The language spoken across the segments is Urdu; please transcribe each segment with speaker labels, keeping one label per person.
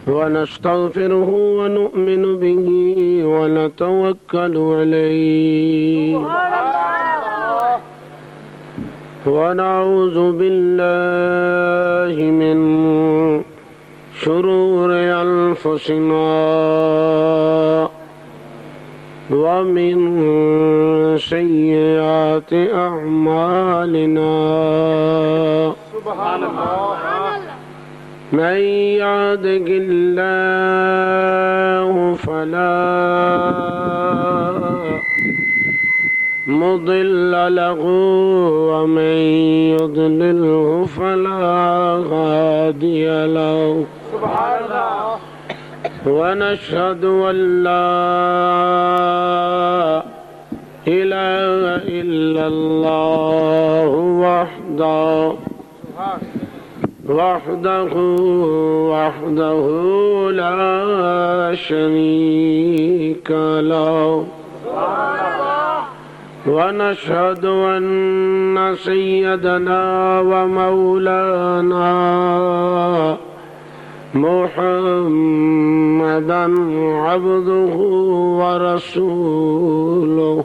Speaker 1: ونستغفره ونؤمن به ونتوكل عليه ونعوذ بالله من شرور أنفسنا ومن سيئات أعمالنا
Speaker 2: سبحان الله
Speaker 1: من يهده الله فلا مضل له ومن يضلله فلا هادي له
Speaker 2: سبحان الله
Speaker 1: ونشهد أن لا إله إلا الله وحده لا شريك له ونشهد أن سيدنا ومولانا محمدا عبده ورسوله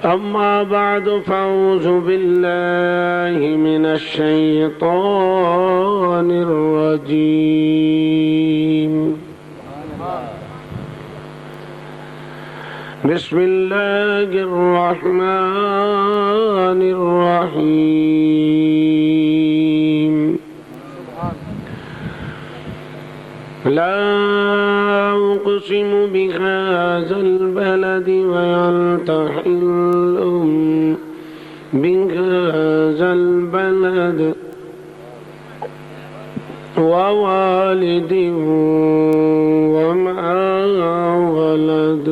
Speaker 1: أما بعد فأعوذ بالله من الشيطان الرجيم بسم الله الرحمن الرحيم لا أقسم بهذا البلد وينتحل بهذا البلد ووالد وما ولد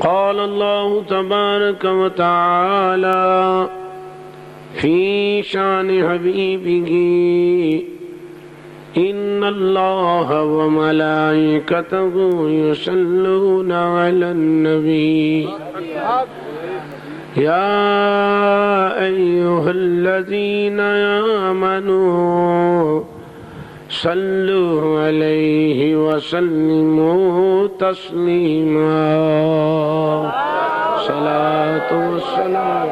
Speaker 1: قال الله تبارك وتعالى في شان حبيبه إن الله وملائكته يصلون على النبي يا أيها الذين آمنوا صلوا عليه وسلموا تسليما صلاة والسلام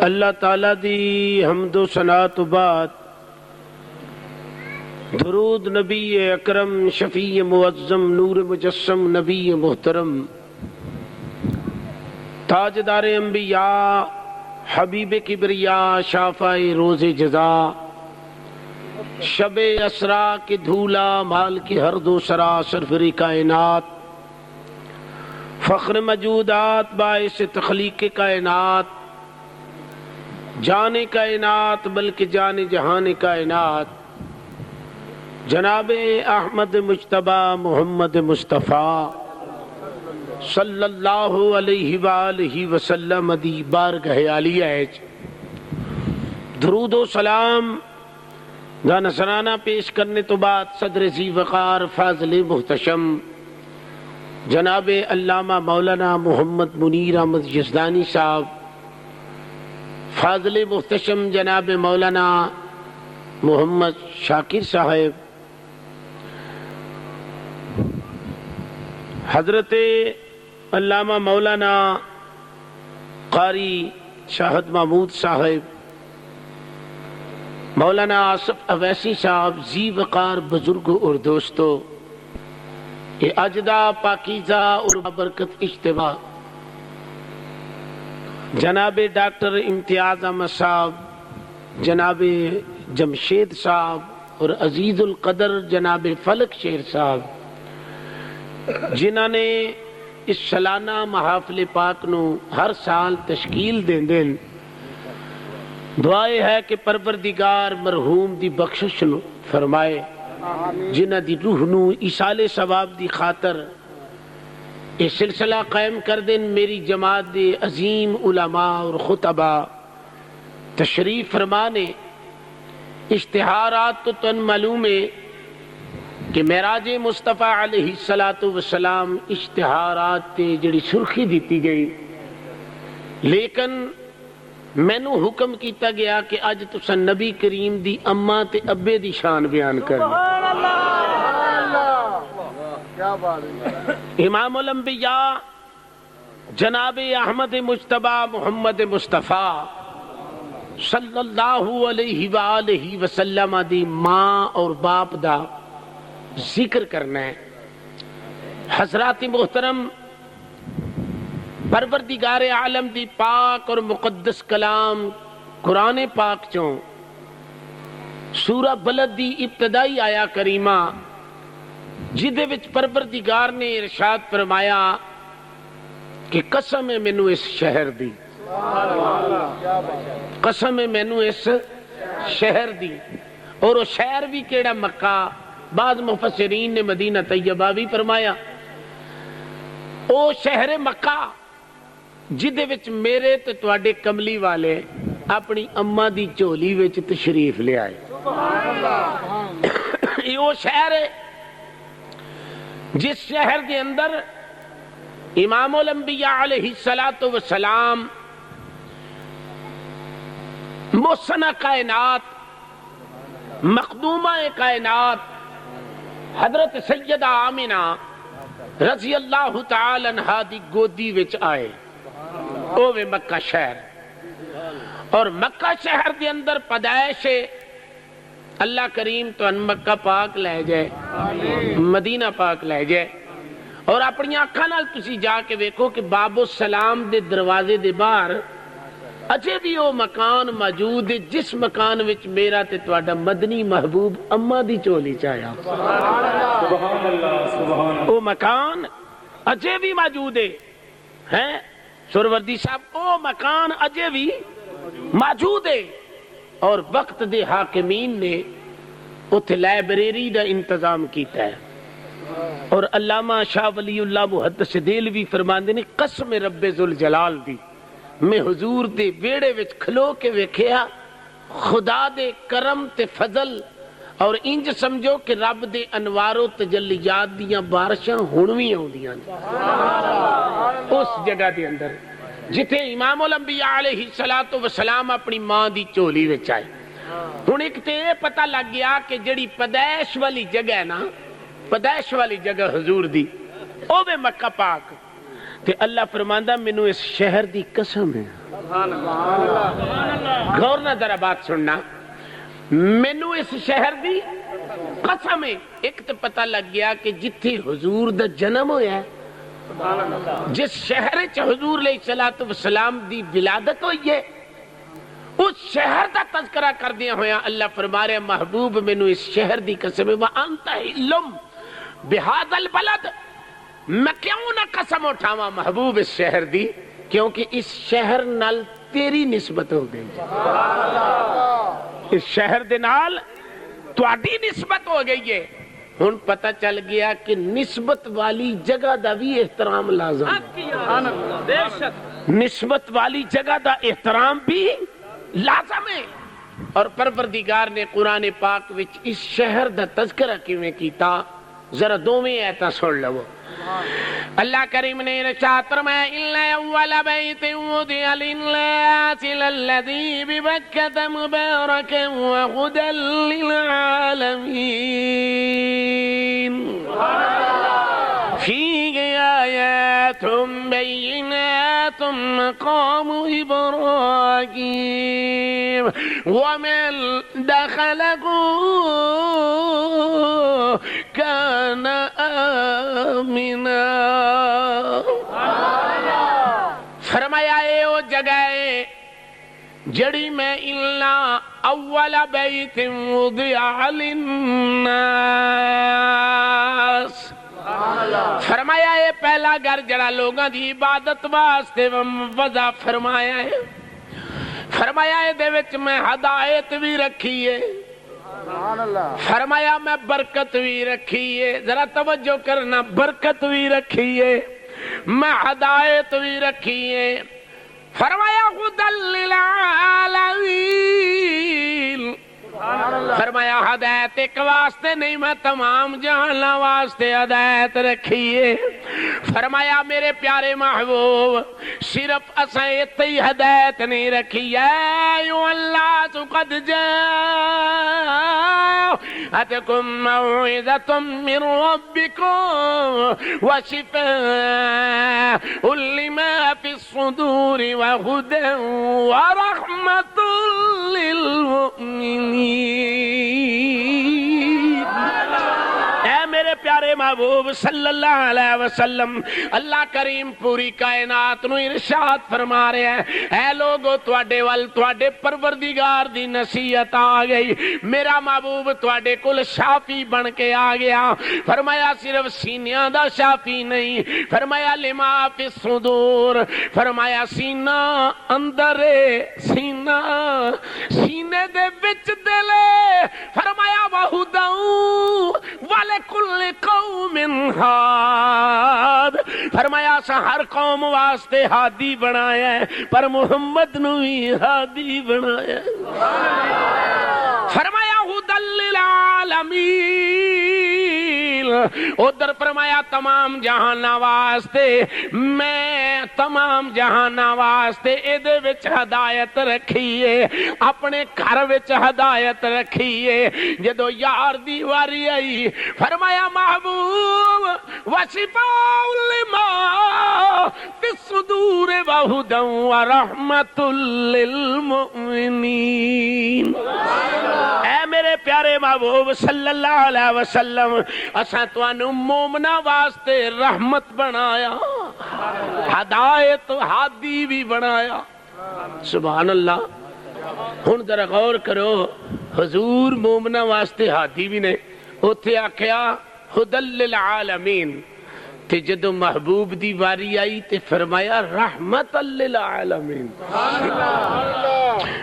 Speaker 1: اللہ تعالیٰ دی حمد و ثنا تو بعد درود نبی اکرم شفیع معظم نور مجسم نبی محترم تاجدار انبیاء حبیب کبریا شافع روز جزا شب اسرا کے دھولا مال کی ہر دو سرا سرفری کائنات فخر موجودات باعث تخلیق کائنات جان کائنات بلکہ جان جہان کائنات جناب احمد مجتبی محمد مصطفیٰ صلی اللہ علیہ وآلہ وسلم دی بارگاہ عالیہ درود و سلام دا نذرانہ پیش کرنے تو بعد صدر ذی وقار فاضل محتشم جناب علامہ مولانا محمد منیر احمد یزدانی صاحب، فاضل محتشم جناب مولانا محمد شاکر صاحب، حضرت علامہ مولانا قاری شاہد محمود صاحب، مولانا آصف اویسی صاحب، ذی وقار بزرگ اور دوستو، یہ اجدہ پاکیزہ اور برکت اجتماع، جناب ڈاکٹر امتیاز احمد صاحب، جناب جمشید صاحب اور عزیز القدر جناب فلک شیر صاحب، جنہوں نے اس سالانہ محافل پاک نو ہر سال تشکیل دین دین دعائے ہے کہ پروردگار مرحوم دی بخشش فرمائے، جنہ دی روح نو ایصال ثواب دی خاطر یہ سلسلہ قائم کر دین۔ میری جماعت دے عظیم علماء اور خطبہ تشریف فرمانے، اشتہارات تو تن معلوم ہے کہ معراج مصطفیٰ علیہ السلام اشتہارات تے جڑی سرخی دیتی گئی، لیکن مینو حکم کیتا گیا کہ اج تساں نبی کریم دی اماں تے ابے دی شان بیان کرنی۔ امام الانبیاء جناب احمد مجتبی محمد مصطفیٰ صلی اللہ علیہ وآلہ وسلم دی ماں اور باپ دا ذکر کرنا ہے۔ حضرات محترم، پروردگار عالم دی پاک اور مقدس کلام قرآن پاک چوں سورہ بلد دی ابتدائی آیا کریمہ جدے وچ پروردگار نے ارشاد فرمایا کہ قسم ہے مینوں اس شہر دی، قسم ہے مینوں اس شہر دی، اور وہ شہر بھی کیڑا؟ مکہ۔ بعض مفسرین نے مدینہ طیبہ بھی فرمایا۔ او شہر مکہ جدے وچ میرے تے تواڈے کملی والے اپنی اماں دی جھولی وچ تشریف لے آئے۔ یہ وہ شہر ہے جس شہر کے اندر امام الانبیاء علیہ السلام محسنہ کائنات، مخدومہ کائنات حضرت سیدہ آمنہ رضی اللہ تعالی عنہا دی گودی وچ آئے۔ اوے مکہ شہر، اور مکہ شہر دے اندر پیدائش ہے۔ اللہ کریم تو ان مکہ پاک لے جائے، مدینہ پاک لے جائے، اور اپنی آنکھاں نال تسی جا کے ویکھو کہ باب السلام دے دروازے دے باہر اجے بھی وہ مکان موجود ہے جس مکان وچ میرا تے تواڈا مدنی محبوب اماں دی چولی چایا۔ سبحان اللہ، سبحان اللہ۔ وہ مکان اجے بھی موجود ہے سروردی صاحب، وہ مکان اجے بھی موجود ہے، اور وقت دے حاکمین نے اتھے لائبریری دا انتظام کیتا ہے۔ اور علامہ شاہ ولی اللہ محدث دہلوی فرماندے نے قسم رب ذوالجلال دی، میں حضور دے ویڑے وچ کھلو کے ویکھیا خدا دے کرم تے فضل، اور انج سمجھو کہ رب دے انوار و تجلیات دیاں بارشاں ہن وی آوندیاں اس جگہ دے اندر جتھے امام الانبیاء علیہ السلام اپنی ماں دی چولی وچ آئے۔ ہن ایک تے پتہ لگ گیا کہ جڑی پیدائش والی جگہ ہے نا، پیدائش والی جگہ حضور دی او بے مکہ پاک، تے اللہ فرماندا مینوں اس شہر دی قسم ہے۔ غور نہ ذرا بات سننا، مینوں اس شہر دی قسم ہے۔ ایک تے پتہ لگ گیا کہ جتھے حضور دا جنم ہویا ہے، جس شہر چ حضور علیہ السلام دی ولادت ہوئی ہے، اس شہر دا تذکرہ کردیا ہویا اللہ فرما رہے محبوب مینوں اس شہر دی قسم ہے۔ وَأَنْتَ حِلٌّ بِهَذَا الْبَلَدِ، میں کیوں نہ قسم اٹھاواں محبوب اس شہر دی، کیونکہ اس شہر نال تیری نسبت ہو گئی، اس شہر دے نال تواڈی نسبت ہو گئی ہے۔ ہن پتہ چل گیا کہ نسبت والی جگہ دا بھی احترام لازم ہے، نسبت والی جگہ دا احترام بھی لازم ہے۔ اور پروردگار نے قرآن پاک وچ اس شہر دا تذکرہ کیویں کیتا، ذرا دوویں آیتاں سن لو۔ اللہ کریم نے ارشاد فرمایا اِنَّ أَوَّلَ بَيْتٍ وُضِعَ لِلنَّاسِ لَلَّذِي بِبَكَّةَ مُبَارَكًا وَهُدًى لِّلْعَالَمِينَ فِيهِ آيَاتٌ بَيِّنَاتٌ مَقَامُ إِبْرَاهِيمَ وَمَن دَخَلَهُ كَانَ آمِنًا۔ فرمایا اے وہ جگہ ہے جڑی میں اللہ اول بیت وضع للناس، فرمایا اے پہلا گھر جڑا لوگاں دی عبادت واسطے وضع فرمایا ہے، فرمایا اے دے وچ میں ہدایت بھی رکھی ہے، فرمایا میں برکت بھی رکھی ہے، ذرا توجہ کرنا، برکت بھی رکھی ہے، میں ہدایت بھی رکھی ہے، فرمایا ہدی للعالمین، فرمایا ہدایت ایک واسطے نہیں میں تمام جہان واسطے ہدایت رکھی ہے۔ فرمایا میرے پیارے محبوب صرف اساں اتنی ہدایت نہیں رکھی ہے، یو اللہ تو قد جاءتکم موعظۃ من ربکم وشفاء لما فی الصدور وہدی ورحمۃ للمؤمنین۔ اے میرے پیارے محبوب صلی اللہ علیہ وسلم، اللہ کریم پوری کائنات نو ارشاد فرما رہے ہیں، اے لوگو تواڈے ول تواڈے پروردگار دی نصیحت آ گئی، میرا محبوب تواڈے کول شافی بن کے آ گیا۔ فرمایا صرف سینیاں دا شافی نہیں، فرمایا لما فی الصدور، فرمایا سینہ اندر سینہ سینے دے وچ دل، فرمایا وہداؤں وَلِكُلِّ قَوْمٍ ہاد، فرمایا سا ہر قوم واسطے ہادی بنایا ہے پر محمد نو ہی ہادی بنایا ہے۔ فرمایا ہدی للعالمین، ادھر فرمایا تمام جہان واسطے، میں تمام جہان واسطے ادھے وچ ہدایت رکھیے، اپنے گھر وچ ہدایت رکھیے۔ جدو یار دی واری آئی فرمایا محبوب وشفاء لما فی الصدور وہدی ورحمۃ للمؤمنین۔ اے میرے پیارے محبوب صلی اللہ علیہ وسلم، اساں تانوں مومنا واسطے رحمت بنایا، ہدایت ہادی بھی بنایا۔ سبحان اللہ۔ ہن ذرا غور کرو، حضور مومنا واسطے ہادی بھی نے، اوتھے آکھیا ہدی للعالمین، تے جدو محبوب دی واری آئی تے فرمایا رحمت للعالمین،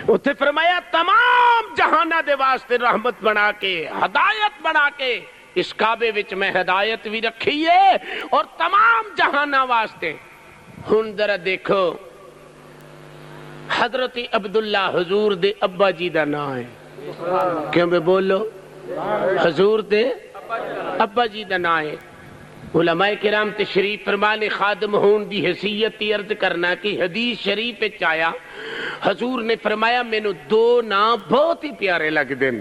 Speaker 1: اوتھے فرمایا تمام جہانہ دے واسطے رحمت بنا کے ہدایت بنا کے اس کعبے وچ میں ہدایت بھی رکھی ہے اور تمام جہانہ واسطے۔ ہن ذرا دیکھو حضرت عبداللہ حضور دے ابا جی دا نام ہے، کیوں میں بولو حضور دے ابا جی دا نام ہے۔ علماء کرام تشریف فرمانے خادم ہون دی حیثیت عرض کرنا کہ حدیث شریف وچ آیا، حضور نے فرمایا مینوں دو نام بہت ہی پیارے لگ دین۔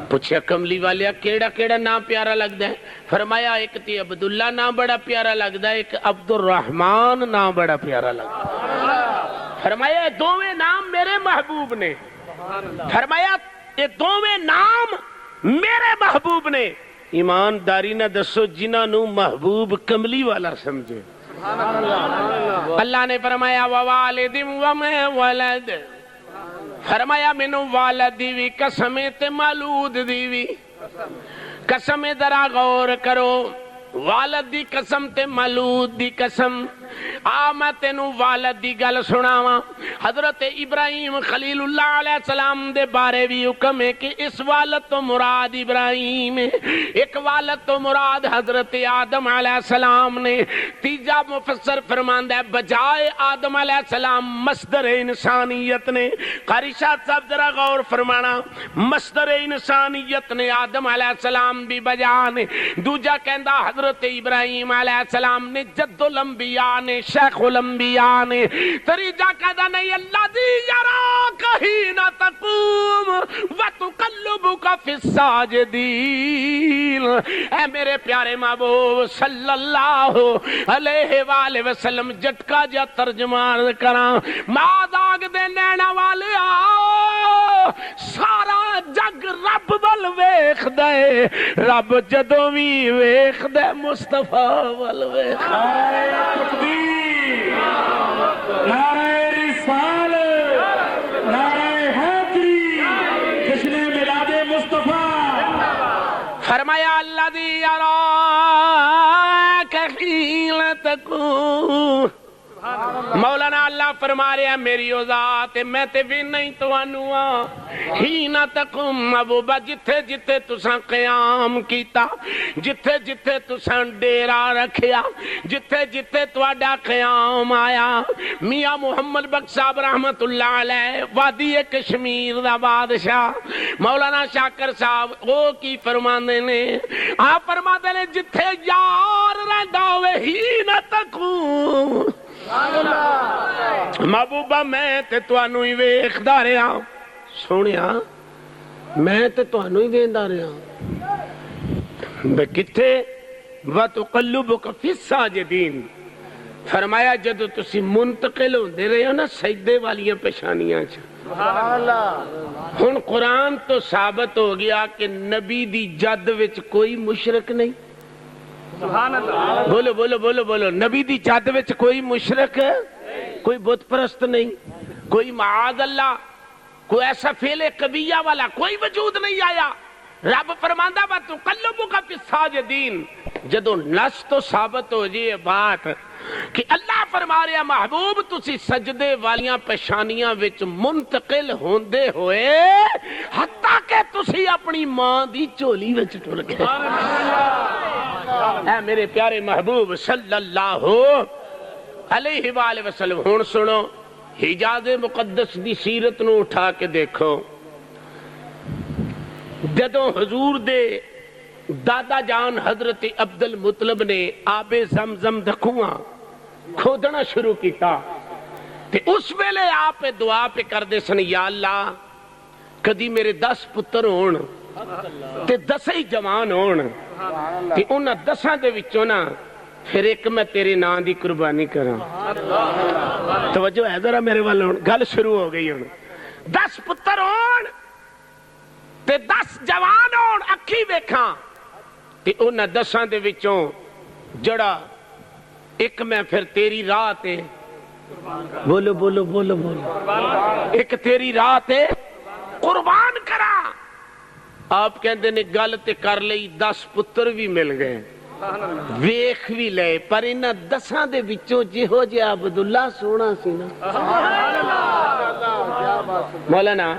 Speaker 1: پوچھا کملی والیا کیڑا کیڑا نام پیارا لگدا ہے؟ فرمایا ایک تے عبداللہ نام بڑا پیارا لگدا ہے، ایک عبد الرحمن نام بڑا پیارا لگدا ہے۔ فرمایا دوویں نام میرے محبوب نے، فرمایا یہ دوویں نام میرے محبوب نے۔ ایمانداری نہ دسو جنہاں نو محبوب کملی والا سمجھے۔ اللہ نے فرمایا ووالد وما ولد، فرمایا مینوں والد دی بھی قسم تے مولود دی بھی قسم، ذرا غور کرو، والد دی قسم تے مولود دی قسم۔ میں تینوں والد دی گل سناواں، حضرت ابراہیم خلیل اللہ علیہ السلام دے بارے بھی حکم ہے کہ اس والد تو مراد ابراہیم ہے، ایک والد تو مراد حضرت آدم علیہ السلام نے۔ تیجا مفسر فرماندا ہے بجائے آدم علیہ السلام مصدر انسانیت نے، قاری شاہ صاحب ذرا غور فرمانا، مصدر انسانیت نے آدم علیہ السلام بھی بجانے، دوجا کہندا حضرت ابراہیم علیہ السلام نے جد الانبیاء نے، شیخ الانبیاء نے، تریجا کہدا نہیں اللہ دی یراک حین تقوم وتقلبک فی الساجدین۔ اے میرے پیارے محبوب صلی اللہ علیہ وآلہ وسلم، جٹکا جا ترجمان کراں، ماداغ دے نینا والے آؤ، سارا جگ رب ول ویکھ دے، رب جدوں وی ویکھ دے مصطفیٰ ول ویکھ دے۔
Speaker 2: نعرہ رسالت، نعرہ حیدری، جشن میلاد مصطفیٰ۔
Speaker 1: فرمایا الذی یراک حین تقوم مولانا اللہ فرما رہے ہیں میری او ذات میں تے بھی نہیں توانوں ہی نہ تقم ابوبا جتھے جتھے تساں قیام کیتا جتھے جتھے تساں ڈیرا رکھیا جتھے جتھے تواڈا قیام آیا میاں محمد بخش صاحب رحمت اللہ علیہ وادی کشمیر دا بادشاہ مولانا شاکر صاحب وہ کی فرماندے نے آپ فرماندے نے جتھے یار رہندا ہوئے ہی نہ تقم محبوبہ میں تے توانوں ہی ویکھدا رہیا سونیا میں تے توانوں ہی ویندا رہیا بے کتے وَتُقَلُّبُكَ فِي السَّاجِدِينَ فرمایا جدو تسی منتقل ہوندے رہے ہو نا سجدے والیاں پیشانیاں ہن قرآن تو ثابت ہو گیا کہ نبی دی جد وچ کوئی مشرک نہیں بولو بولو بولو بولو نبی دی جد وچ کوئی مشرک کوئی بت پرست نہیں کوئی معاذ اللہ کوئی ایسا فعل قبیہ والا کوئی وجود نہیں آیا رب فرماندا وَتُقَلُّبُكَ فِي السَّاجِدِينَ جدو نس تو ثابت ہو جائے بات کہ اللہ فرما رہا محبوب تسی سجدے والیاں پیشانیاں وچ منتقل ہوندے ہوئے حتیٰ کہ تسی اپنی ماں دی چولی وچ ٹر گئے اے میرے پیارے محبوب صلی اللہ علیہ وآلہ وسلم ہون سنو حجاز مقدس دی سیرت نو اٹھا کے دیکھو جدوں حضور دے دادا جان حضرت عبد المطلب نے آب زمزم دا کنواں کھودنا شروع کیتا تے اس ویلے آپ دعا پہ کر دے سن یا اللہ کدی میرے 10 پتر ہون تے 10 ہی جوان ہون تے انہاں 10 دے وچوں نا پھر ایک میں تیرے نام دی قربانی کراں توجہ ہے ذرا میرے وال ہون گل شروع ہو گئی ہون 10 پتر ہون تے 10 جوان ہون اکھی ویکھاں تے انہاں 10 دے وچوں جڑا ایک میں پھر تیری راہ تے بولو بولو بولو بولو ایک تیری راہ تے قربان کرا آپ کہندے نے گل تے کر لئی 10 پتر بھی مل گئے ویکھ بھی لے پر انہاں 10 دے وچوں جہو جے عبداللہ سونا سی نا مولانا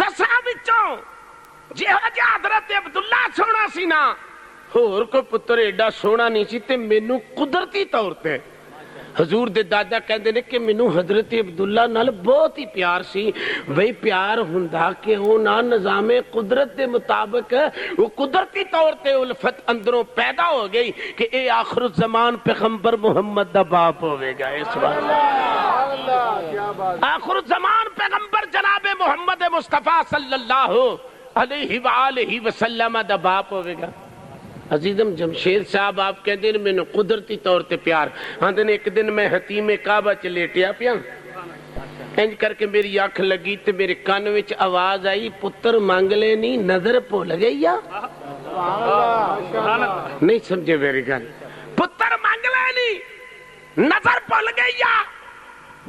Speaker 1: 10 وچوں جہو جے حضرت عبداللہ سونا سی نا اور کوئی پتر ایڈا سونا نہیں سی تے مینوں قدرتی طور تے حضور دے دادا کہندے نے کہ مینوں حضرت عبداللہ نال بہت ہی پیار سی وہی پیار ہوندا کہ او نا نظام قدرت دے مطابق وہ قدرتی طور تے الفت اندروں پیدا ہو گئی کہ اے آخر الزمان پیغمبر محمد دا باپ ہوے گا اس وقت آخر الزمان پیغمبر جناب محمد مصطفیٰ صلی اللہ علیہ وآلہ وسلم دا باپ ہوے گا عزیزم جمشید صاحب آپ کہتے ہیں میں نے قدرتی طور تے پیار آندھے نے ایک دن میں حتیم کعبہ چ لیٹیا پیا انج کر کے میری آنکھ لگی تے میرے کان وچ آواز آئی پتر مانگ لے نہیں نظر بھول گئی یا نہیں سمجھے میری گل پتر مانگ لے نہیں نظر بھول گئی یا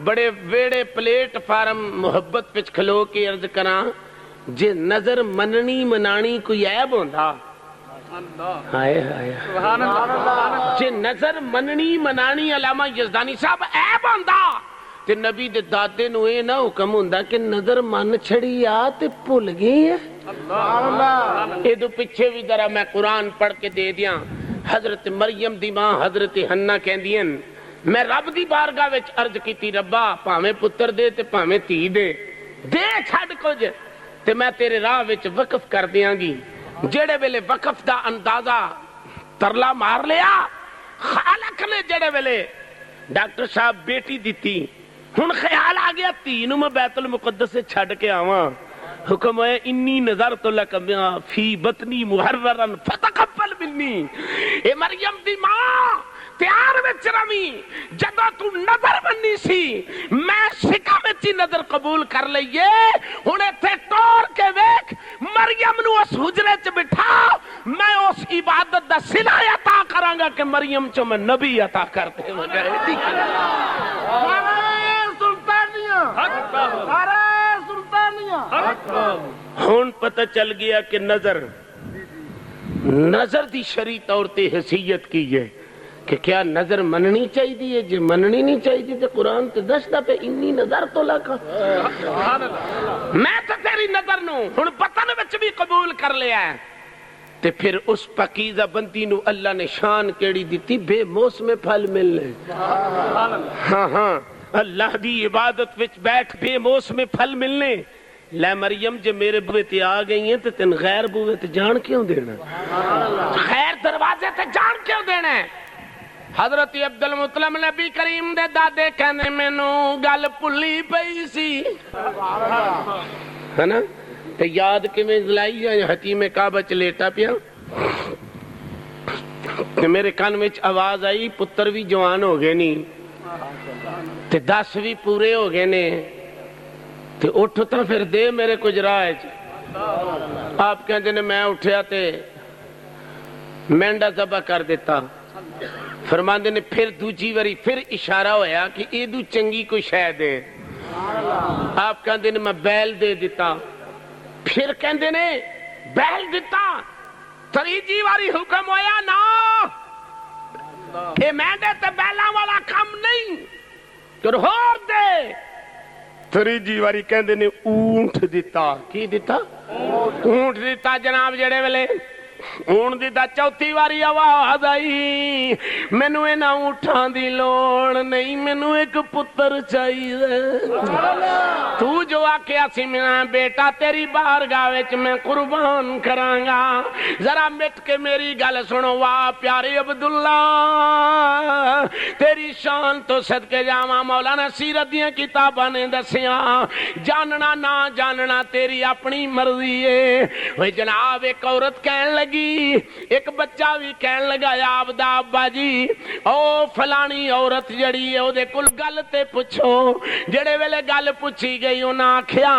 Speaker 1: بڑے ویڑے پلیٹ فارم محبت وچ کھلو کے عرض کراں جے نظر مننی منانی کوئی عیب ہوندا ہائے ہائے جے نظر مننی منانی علامہ یزدانی صاحب عیب ہوندا تے نبی دے دادے نو اے نہ حکم ہوندا کہ نظر من چھڑی آ تے بھول گئی ہے اے دو پیچھے بھی ذرا میں قرآن پڑھ کے دے دیاں حضرت مریم دی ماں حضرت حنا کہندیاں میں رب دی بارگاہ وچ عرض کیتی ربا پاویں پتر دے تے پاویں تھی دے چھڈ کچھ تے میں تیرے راہ وچ وقف کر دیاں گی جڑے ویلے وقف دا اندازہ ترلا مار لیا خالق نے جڑے ویلے ڈاکٹر صاحب بیٹی دیتی ہن خیال آ گیا تینوں میں بیت المقدس سے چھڈ کے آواں حکم ہے انی نظرت لک فی بطنی محررا فتقبل منی اے مریم دی ماں تیار وچ روی جدوں تو نظر بننی سی میں سکا وچ نظر قبول کر لئیے ہن ایتھے ٹور کے ویکھ مریم نو اس حجرے چ بٹھا میں اس عبادت دا صلہ عطا کراں گا کہ مریم چ میں نبی عطا کرتے ہو گئے ہن پتہ چل گیا کہ نظر دی شرعی طور تے حیثیت کی ہے کہ کیا نظر مننی چاہیے؟ جی مننی نہیں چاہیے تو قرآن تے دستا پہ انی نظر تو لکھا میں تو تیری نظر نو ہن پتن وچ بھی قبول کر لیا ہے تے پھر اس پاکیزہ بندی نو اللہ نے شان کیڑی دیتی بے موسم پھل ملنے ہاں ہاں اللہ دی عبادت وچ بیٹھ بے موسم پھل ملنے لے مریم جے میرے بوے تے آ گئی ہیں تے تن غیر بوے تے جان کیوں دینا خیر دروازے تے جان کیوں دینا ہے حضرت عبد المطلب نبی کریم دے دادے کہنے مینو گل پلی پئی سی ہے نا تے یاد کیویں لائی ہے حتیم کعبہ چ لیٹا پیا تے میرے کان وچ آواز آئی پتر بھی جوان ہو گئے نہیں تے 10 بھی پورے ہو گئے نے تے اٹھ تا پھر دے میرے کچھ راہ آپ کہندے نے میں اٹھیا تے مینڈا ذبح کر دیتا فرماندے نے پھر دوجی واری پھر اشارہ ہویا کہ ایدو چنگی کوئی شے دے آپ کہندے نے میں بیل دے دیتا پھر کہندے نے بیل دیتا تریجی واری حکم ہویا نا اے مینڈے تے بیلاں والا کام نہیں کر ہور دے تریجی واری کہندے نے اونٹ دیتا کی دیتا اونٹ دیتا جناب جڑے ویلے اونٹ دیتا چوتھی واری آواز آئی مینو اینا اونٹاں دی لوڑ نہیں مینو ایک پتر چاہیے تو جو آکھیا سی میں بیٹا تیری بارگاہ وچ میں قربان کرانگا ذرا مٹ کے میری گل سنو واہ پیارے عبداللہ تیری شان تو صدقے جاواں مولانا سیرت دیاں کتاباں نے دسیاں جاننا نہ جاننا تیری اپنی مرضی ہے وہ جناب ایک عورت کہن لگی ایک بچہ بھی کہن لگا یا عبدہ ابا جی او فلانی عورت جڑی ہے او دے کل گل تے پوچھو جڑے ویلے گل پوچھی گئی انہاں آکھیا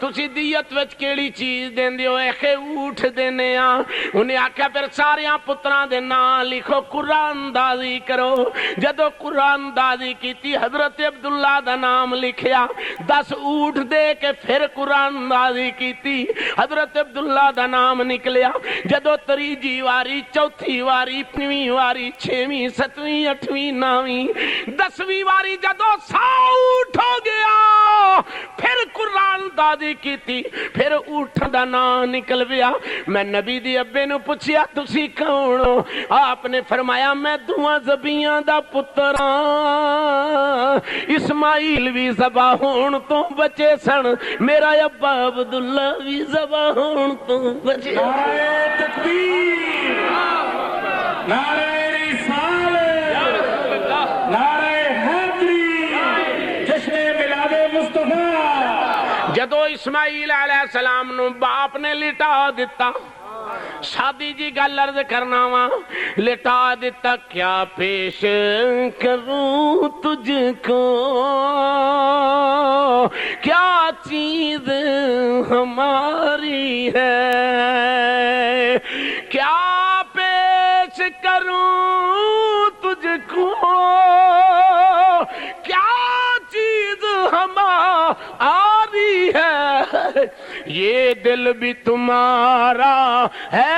Speaker 1: تسی دیت وچ کیڑی چیز دیندے ہو اے اونٹ دینے آ انہیں آکھیا پھر ساریاں پتراں دے نام لکھو قرآن دازی کرو جدو قرآن دازی کیتی حضرت عبداللہ دا نام لکھیا 10 اونٹ دے کے پھر قرآن دازی کیتی حضرت عبداللہ دا نام نکلیا جدو تریجی واری چوتھی واری پنویں واری 6ویں 7ویں 8ویں 9ویں 10ویں واری جدو 100 اونٹ ہو گیا پھر قرآن دادی کیتی پھر اونٹ دا نام نکل گیا میں نبی دی ابے نو پوچھیا تسی کون ہو آپ نے فرمایا میں دوواں زبیاں دا پتر ہاں اسماعیل بھی ذبح ہون تو بچے سن میرا ابا عبداللہ بھی ذبح ہون تو بچے
Speaker 2: تکبیر نعرہ رسالت نعرہ حیدری جشن میلاد مصطفیٰ
Speaker 1: جدو اسماعیل علیہ السلام نو باپ نے لٹا دیتا شادی جی گل عرض کرنا وا لٹا دیتا کیا پیش کروں تجھ کو کیا چیز ہماری ہے کیا پیش کروں تجھ کو کیا چیز ہماری ہے یہ دل بھی تمہارا ہے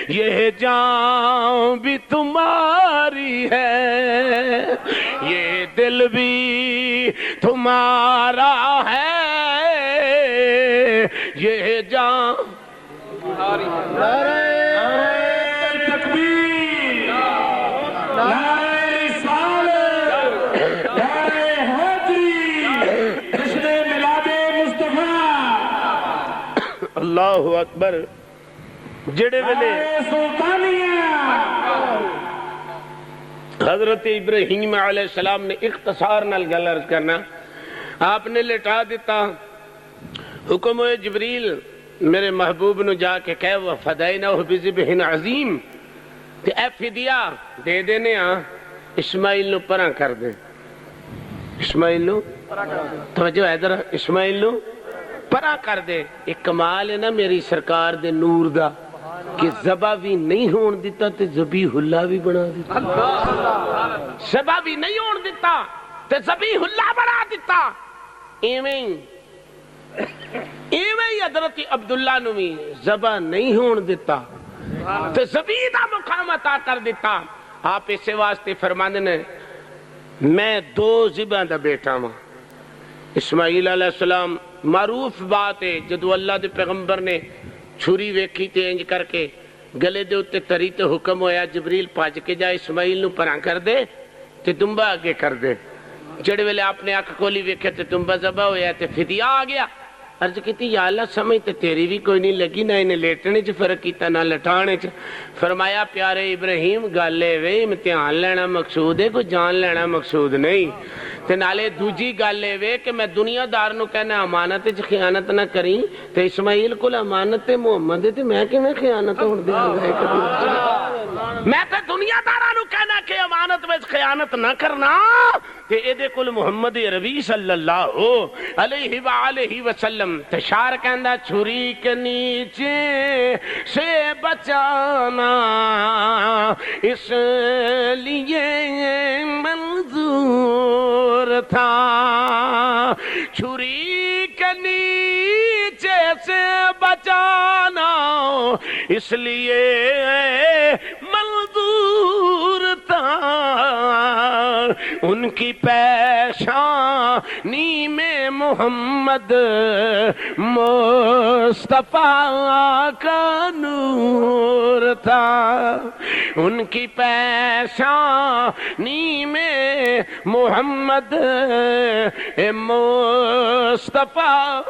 Speaker 1: یہ جان بھی تمہاری ہے یہ دل بھی تمہارا ہے یہ جان تمہاری
Speaker 2: تکبیر نعرہ رسالت نعرہ حیدری جشن میلاد مصطفیٰ
Speaker 1: اللہ اکبر جڑے ویلے
Speaker 2: سلطانیہ
Speaker 1: حضرت ابراہیم علیہ السلام نے اختصار نال گل عرض کرنا آپ نے لٹا دیتا حکم ہوئے جبریل میرے محبوب نو جا کے کہے وفدیناہ بذبح عظیم تے اے فدیہ دے دینے ہاں اسماعیل نو پراں کر دے اسماعیل نو توجہ ہے ذرا اسماعیل نو پراں کر دے ایک کمال ہے نا میری سرکار دے نور دا کہ ذبح بھی نہیں ہون دیتا تے ذبیح اللہ بھی بنا دیتا ذبح بھی نہیں ہون دیتا تے ذبیح اللہ بنا دیتا ایویں حضرت عبداللہ نو بھی ذبح نہیں ہون دیتا تو زمین دا مقام عطا کر دیتا. آپ اسے واسطے فرماندے نے میں دو ذبح دا بیٹا ہوں. اسماعیل علیہ السلام معروف بات ہے جدو اللہ دے پیغمبر نے چھری ویکھی تے انج کر کے گلے دے اتے تری تے حکم ہویا جبریل پاج کے جا اسماعیل نو پراں کر دے تے دمبا آگے کر دے. جڑے ویلے آپ نے اکھ کھولی ویکھے تے دمبا ذبح ہویا تے فدیہ آ گیا. عرض کیتی یا اللہ سمجھ تے تیری بھی کوئی نہیں لگی نہ انہیں لیٹنے چ فرق کیتا نہ لٹانے چ. فرمایا پیارے ابراہیم گالے وے امتحان لینا مقصود ہے کوئی جان لینا مقصود نہیں. تے نالے دوجی گل اے کہ میں دنیا دار نو کہنا امانت وچ خیانت نہ کریں تے اسماعیل کول امانت تے محمد تے میں کیویں خیانت ہون دیاں گا. میں تے دنیا داراں نو کہنا کہ امانت وچ خیانت نہ کرنا تے اے دے کول محمد عربی صلی اللہ علیہ وآلہ وسلم تشار کہندا چھری کے نیچے سے بچانا اس لیے منظور تھا. چھری کے نیچے سے بچانا اس لیے منظور تھا. ان کی پیشانی میں محمد مصطفیٰ کا نور تھا. ان کی پیشانی میں محمد مصطفیٰ.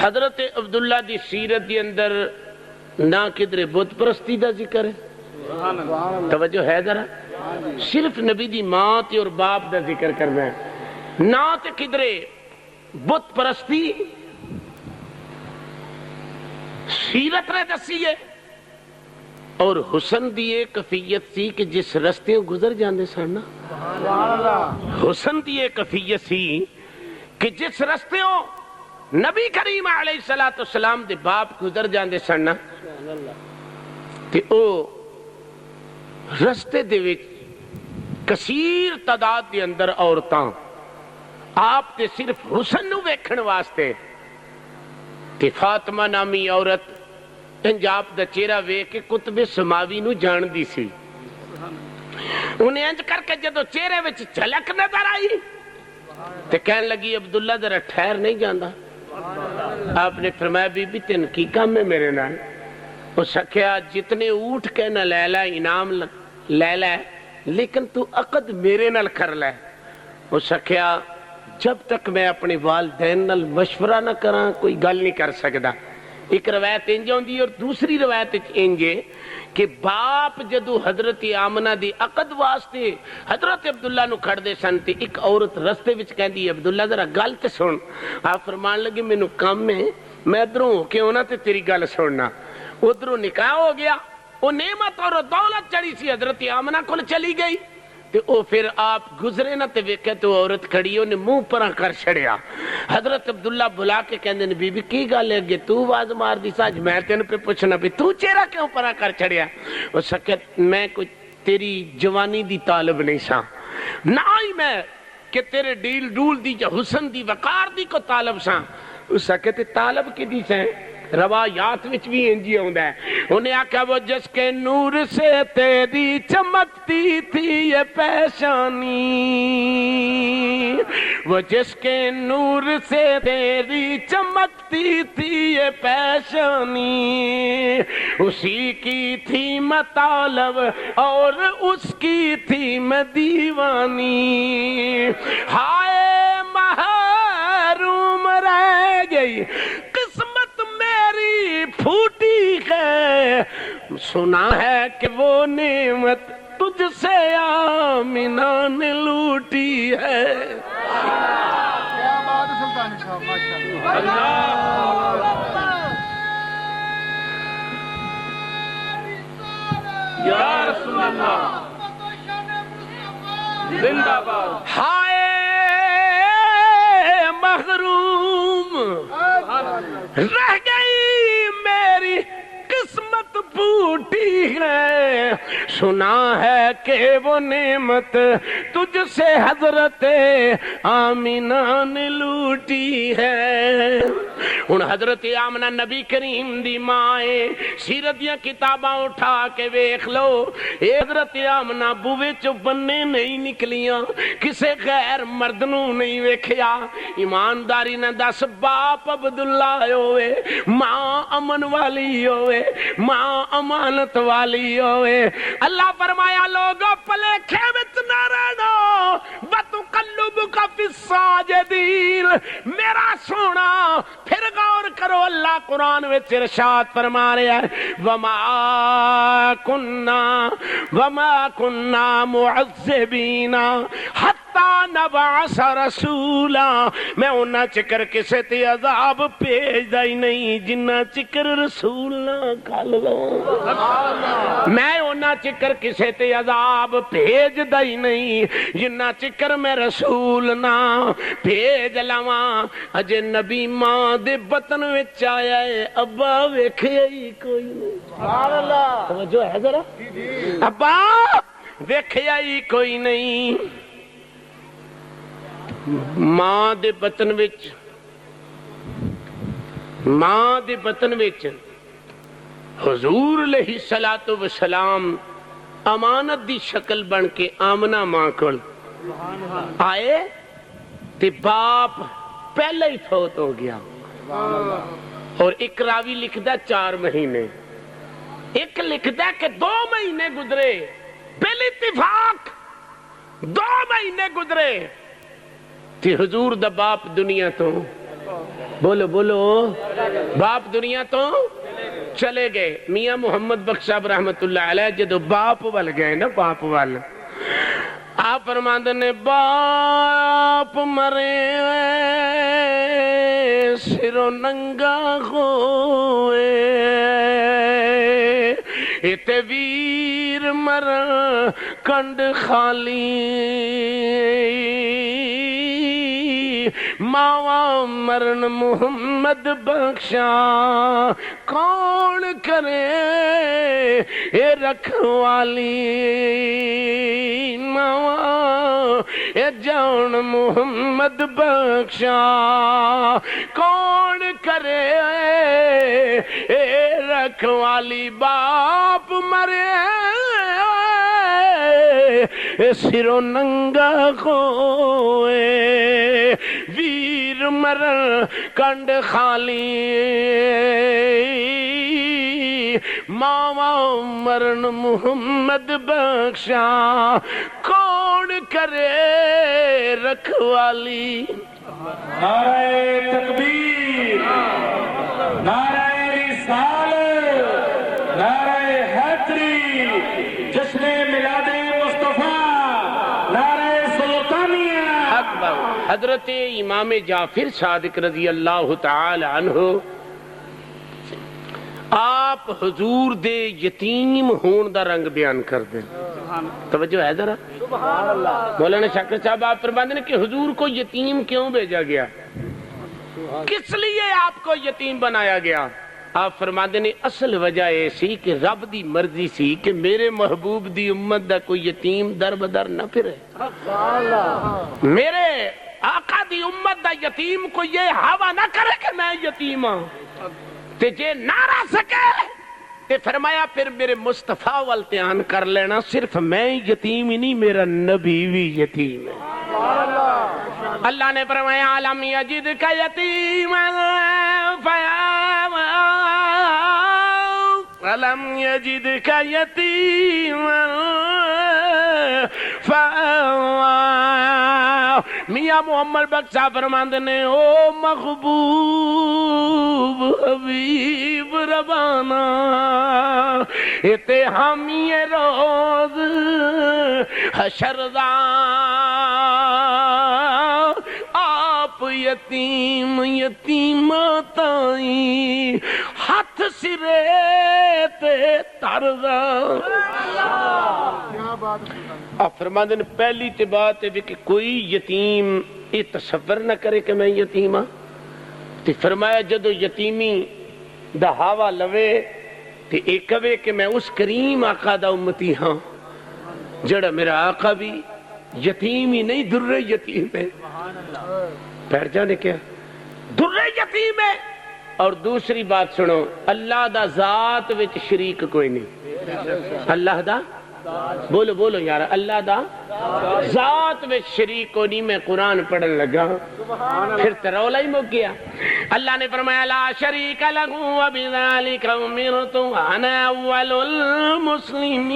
Speaker 1: حضرت عبداللہ دی سیرت دی اندر نہ کدھر بت پرستی دا ذکر ہے. توجہ ہے ذرا صرف نبی دی ماں تے اور باپ دا ذکر کرنا ہے نہ تے کدھر بت پرستی. سیرت نے دسی ہے اور حسن دی ایک کیفیت سی کہ جس رستے گزر جاندے سن نا حسن دی ایک کیفیت سی کہ جس رستے نبی کریم علیہ السلام دے باپ گزر جاندے سن نا تے او رستے دے وچ کثیر تعداد دے اندر عورتاں آپ تے صرف حسن نو ویکھن واسطے تے فاطمہ نامی عورت انج آپ دا چہرہ ویکھ کے کتب سماوی نو جان دی سی. انہیں انج کر کے جدو چہرے وچ جھلک نظر آئی تے کہنے لگی عبداللہ ذرا ٹھہر نہیں جاندا. آپ نے فرمایا بی بی تین کی کام ہے میرے نال. اس سکھیا جتنے اونٹ کے نہ لے لے انعام لے لے لیکن تو عقد میرے نال کر لے. اس سکھیا جب تک میں اپنے والدین نال مشورہ نہ کراں کوئی گل نہیں کر سکدا. ایک روایت انج ہوندی اور دوسری روایت انج کہ باپ جدو حضرت آمنہ دی عقد واسطے حضرت عبداللہ نو کھڑ دے سن تے ایک عورت رستے وچ کہندی عبداللہ ذرا گل تے سن. آپ فرمان لگے مینوں کم ہے میں ادھروں ہو کے ہونا تے تیری گل سننا. ادھروں نکاح ہو گیا وہ نعمت اور دولت چڑھی سی حضرت آمنہ کول چلی گئی تے او پھر آپ گزرے نہ تے ویکھے تو عورت کھڑی نے منہ پراں کر چھڑیا. حضرت عبداللہ بلا کے کہندے نے بی بی کی گل ہے اگے تو آواز مار دی ساج میں تینوں پہ پوچھنا بھی تو چہرہ کیوں پراں کر چھڑیا. او سکت میں کوئی تیری جوانی دی طالب نہیں سا نہ ہی میں کہ تیرے ڈیل ڈول دی یا حسن دی وقار دی کو طالب سا. او سکت طالب کی دی سے روایات وچ بھی انجی ہوندا ہے. انہیں آکھا وہ جس کے نور سے تیری چمکتی تھی یہ پیشانی وہ جس کے نور سے تیری چمکتی تھی یہ پیشانی اسی کی تھی مطالب اور اس کی تھی میں دیوانی. ہائے محروم رہ گئی قسمت میری پھوٹی ہے سنا ہے کہ وہ نعمت تجھ سے آمنہ نے لوٹی ہے.
Speaker 3: کیا بات ہے سلطانی صاحب ماشاءاللہ.
Speaker 1: یا رسول اللہ زندہ باد. ہائے محروم رہ گئی میری قسمت پھوٹی ہے سنا ہے کہ وہ نعمت تجھ سے حضرت آمنہ نے لوٹی ہے. ہن حضرت آمنہ نبی کریم دی ماں ہے، سیرت دیاں کتاباں اٹھا کے ویکھ لو، اے حضرت آمنہ بوے چوں بننے نہیں نکلیاں، کسے غیر مرد نو نہیں ویکھیا۔ ایمانداری نہ دس، باپ عبداللہ ہوئے، ماں امن والی ہوئے، ماں امانت والی ہوئے۔ اللہ فرمایا لوگوں پلیکھے وچ نہ رہنا، وَتُقَلُّبُكَ فِي السَّاجِدِينَ، میرا سونا پھر غور کرو، اللہ قرآن وچ ارشاد فرما رہا ہے وَمَا كُنَّا مُعَذِّبِينَ حَتَّى نَبْعَثَ رَسُولًا، میں انہاں چکر کسے تے عذاب بھیج دا ہی نہیں جنہ چکر رسول نہ کھل لو، میں انہاں چکر کسے تے عذاب بھیج دا ہی نہیں جنہ چکر میں رسول نہ بھیج لواں۔ اجے نبی ماں دے بطن وچ آیا ہے، ابا ویکھیا ہی کوئی نہیں، سبحان اللہ، توجہ ہے ذرا، ابا ویکھیا ہی کوئی نہیں۔ ماں دے بطن وچ حضور علیہ الصلوۃ والسلام امانت دی شکل بن کے آمنہ ماں کول آئے تے باپ پہلے ہی فوت ہو گیا، اور ایک راوی لکھدا 4 مہینے، ایک لکھدا کہ 2 مہینے گزرے، بال اتفاق 2 مہینے گزرے تے حضور دا باپ دنیا تو، بولو بولو، باپ دنیا تو چلے گئے۔ میاں محمد بخش صاحب رحمت اللہ علیہ جدو باپ وال گئے نا، باپ وال آپ فرماندے نے باپ مرے سرو ننگا ہوئے، اتے ویر مر کنڈ خالی، ماوا مرن محمد بخشا، کون کرے اے رکھوالی، ماوا اے جان محمد بخشا، کون کرے اے رکھوالی، باپ مرے سرو ننگا ہوئے، ویر مرن کنڈ خالی، ماوا مرن محمد بخشا، کون کرے رکھوالی۔
Speaker 2: نعرہ تکبیر، نعرہ رسالت، نعرہ حیدری، جشن میلاد مصطفیٰ، نعرہ سلطانیہ۔
Speaker 1: حضرت امام جعفر صادق رضی اللہ تعالی عنہ آپ حضور دے یتیم ہون دا رنگ بیان کر دیں، توجہ ہے ذرا، مولانا شاکر صاحب آپ فرماتے ہیں کہ حضور کو یتیم کیوں بھیجا گیا، کس لیے آپ کو یتیم بنایا گیا؟ آپ فرماتے ہیں اصل وجہ یہ سی کہ رب دی مرضی سی کہ میرے محبوب دی امت دا کوئی یتیم در بدر نہ پھرے، میرے آقا دی امت دا یتیم کو یہ ہوا نہ کرے کہ میں یتیم ہوں، تے جے نہ رہ سکے تے فرمایا پھر میرے مصطفیٰ والتیان کر لینا، صرف میں یتیم ہی نہیں میرا نبی بھی یتیم ہے۔ اللہ نے فرمایا علم یجد کا یتیما فآویٰ، علم یجد کا یتیما فآویٰ۔ میاں محمد بخش صاحب فرماندے نے او محبوب حبیب ربانا، اتے حامی روز حشر دا، آپ یتیم یتیماتائی ہاتھ سرے تے تردا۔ آپ فرماندے نے پہلی تے بات ہے کہ کوئی یتیم یہ تصور نہ کرے کہ میں یتیم ہاں، تے فرمایا جدو یتیمی دا ہاوا لوے تے ایک کہے کہ میں اس کریم آقا دا امتی ہاں جڑا میرا آقا بھی یتیم ہی نہیں در یتیم ہے۔ پیر جانے کیا در یتیم ہے، اور دوسری بات سنو، اللہ دا ذات وچ شریک کوئی نہیں. اللہ دا بولو بولو یار، اللہ دا ذات وچ شریک کوئی نہیں. میں قرآن پڑھن لگا پھر ترولا ہی مک گیا. اللہ نے فرمایا لا شریک لہ وبذالک امرت وانا اول المسلمین.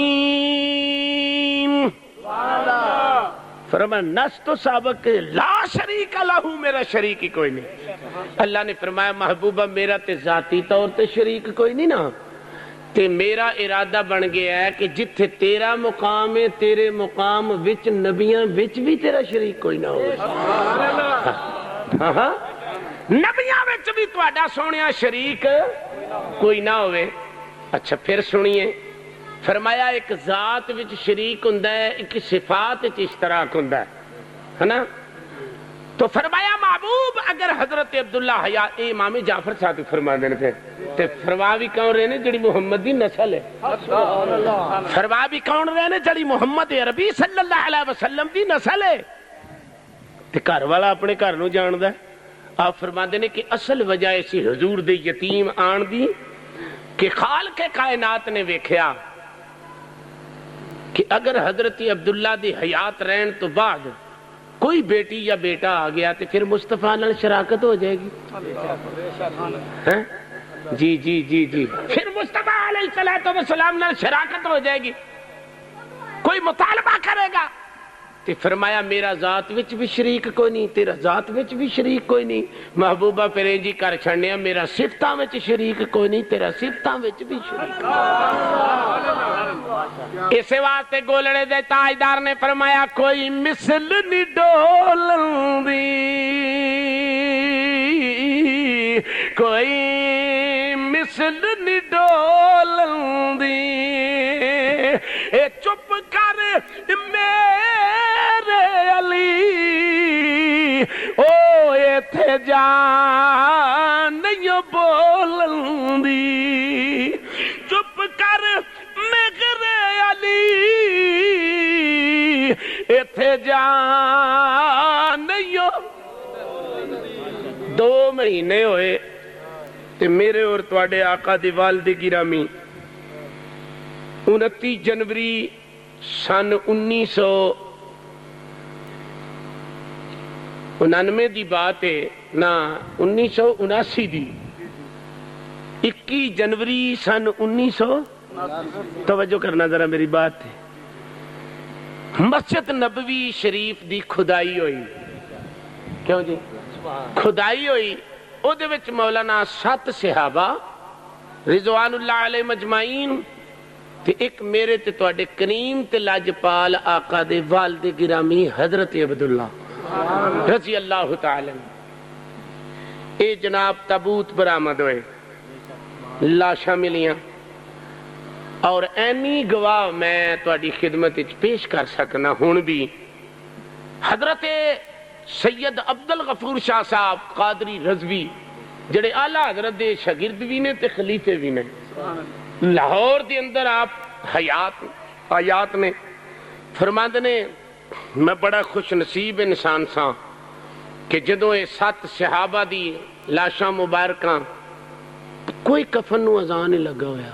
Speaker 1: فرمایا نس تو سابق لا شریک لہ، میرا شریک ہی کوئی نہیں. اللہ نے فرمایا محبوبہ میرا تے ذاتی طور تے شریک کوئی نہیں نا، تے میرا ارادہ بن گیا ہے کہ جتھے تیرا مقام ہے تیرے مقام وچ نبیاں وچ بھی تیرا شریک کوئی نہ ہو. ہاں نبیاں وچ بھی تہاڈا سونیا شریک کوئی نہ ہوئے. اچھا پھر سنیے، فرمایا ایک ذات وچ شریک ہوندا ہے، ایک صفات وچ اشتراک ہوندا ہے نا. تو فرمایا محبوب اگر حضرت عبداللہ حیا امام جعفر صادق فرما دین پہ تے فرما بھی کون رہے نے جڑی محمد دی نسل ہے، فرما بھی کون رہے نے جڑی محمد عربی صلی اللہ علیہ وسلم دی نسل ہے. تے گھر والا اپنے گھر نو جاندا ہے. آپ فرما دے نے کہ اصل وجہ اسی حضور دے یتیم آن دی کہ خالق کائنات نے ویکھیا کہ اگر حضرت عبداللہ دی حیات رہن تو بعد کوئی بیٹی یا بیٹا آ گیا تو پھر مصطفیٰ نال شراکت ہو جائے گی. جی جی جی جی پھر مصطفیٰ علیہ السلام نال شراکت ہو جائے گی، کوئی مطالبہ کرے گا. تو فرمایا میرا ذات وچ بھی شریک کوئی نہیں، تیرا ذات وچ بھی شریک کوئی نہیں. محبوبہ پھر جی کر چھڑنے میرا صفتاں وچ شریک کوئی نہیں، تیرا صفتاں وچ بھی شریک. اس واسطے گولڑے دے تاجدار نے فرمایا کوئی مثل نہیں ڈولندی، کوئی مثل نہیں ڈولندی، اے چپ کر میرے علی او ایتھے جان نہیں بولندی، چپ کر میرے علی ایتھے جان نہیں. 2 مہینے ہوئے تے میرے اور تواڈے آقا دی والد گرامی 29 جنوری سن 1999 دی بات ہے نا، 1979 دی 21 جنوری سن 1900 توجہ کرنا ذرا میری بات ہے. مسجد نبوی شریف دی کھدائی ہوئی. کیوں جی کھدائی ہوئی؟ او دے وچ مولانا 7 صحابہ رضوان اللہ علیہ مجمعین تے ایک میرے تے تواڈے کریم تے لاجپال آقا دے والد گرامی حضرت عبداللہ رضی اللہ تعالی. اے جناب تابوت برآمد ہوئے، لاشاں ملیاں، اور اینی گواہ میں تواڈی خدمت وچ پیش کر سکنا ہن بھی. حضرت سید عبد الغفور شاہ صاحب قادری رضوی جڑے اعلیٰ حضرت دے شاگرد بھی نے تے خلیفے بھی نے، لاہور دے اندر آپ آیات نے فرماندے نے میں بڑا خوش نصیب انسان سا کہ جدوں اے 7 صحابہ دی لاشاں مبارکاں کوئی کفن نو اذان نہیں لگا ہویا.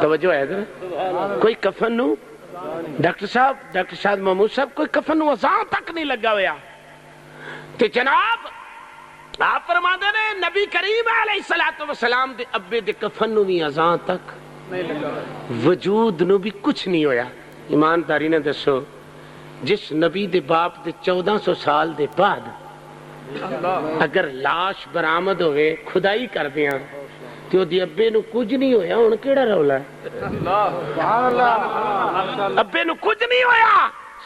Speaker 1: توجہ ہے ذرا، کوئی کفن نو ڈاکٹر صاحب محمود صاحب کوئی کفن نو اذان تک نہیں لگا ہویا. تے جناب آپ فرماندے نے نبی کریم علیہ السلام دے ابے دے کفن نو بھی اذان تک وجود نو بھی کچھ نہیں ہویا. ایمانداری نے دسو جس نبی دے باپ دے 1400 سال دے بعد اگر لاش برآمد ہوئے کھدائی کر دیاں تو دی ابے نو کچھ نہیں ہویا، ہن کیڑا رولا ہے؟ ابے نو کچھ نہیں ہویا،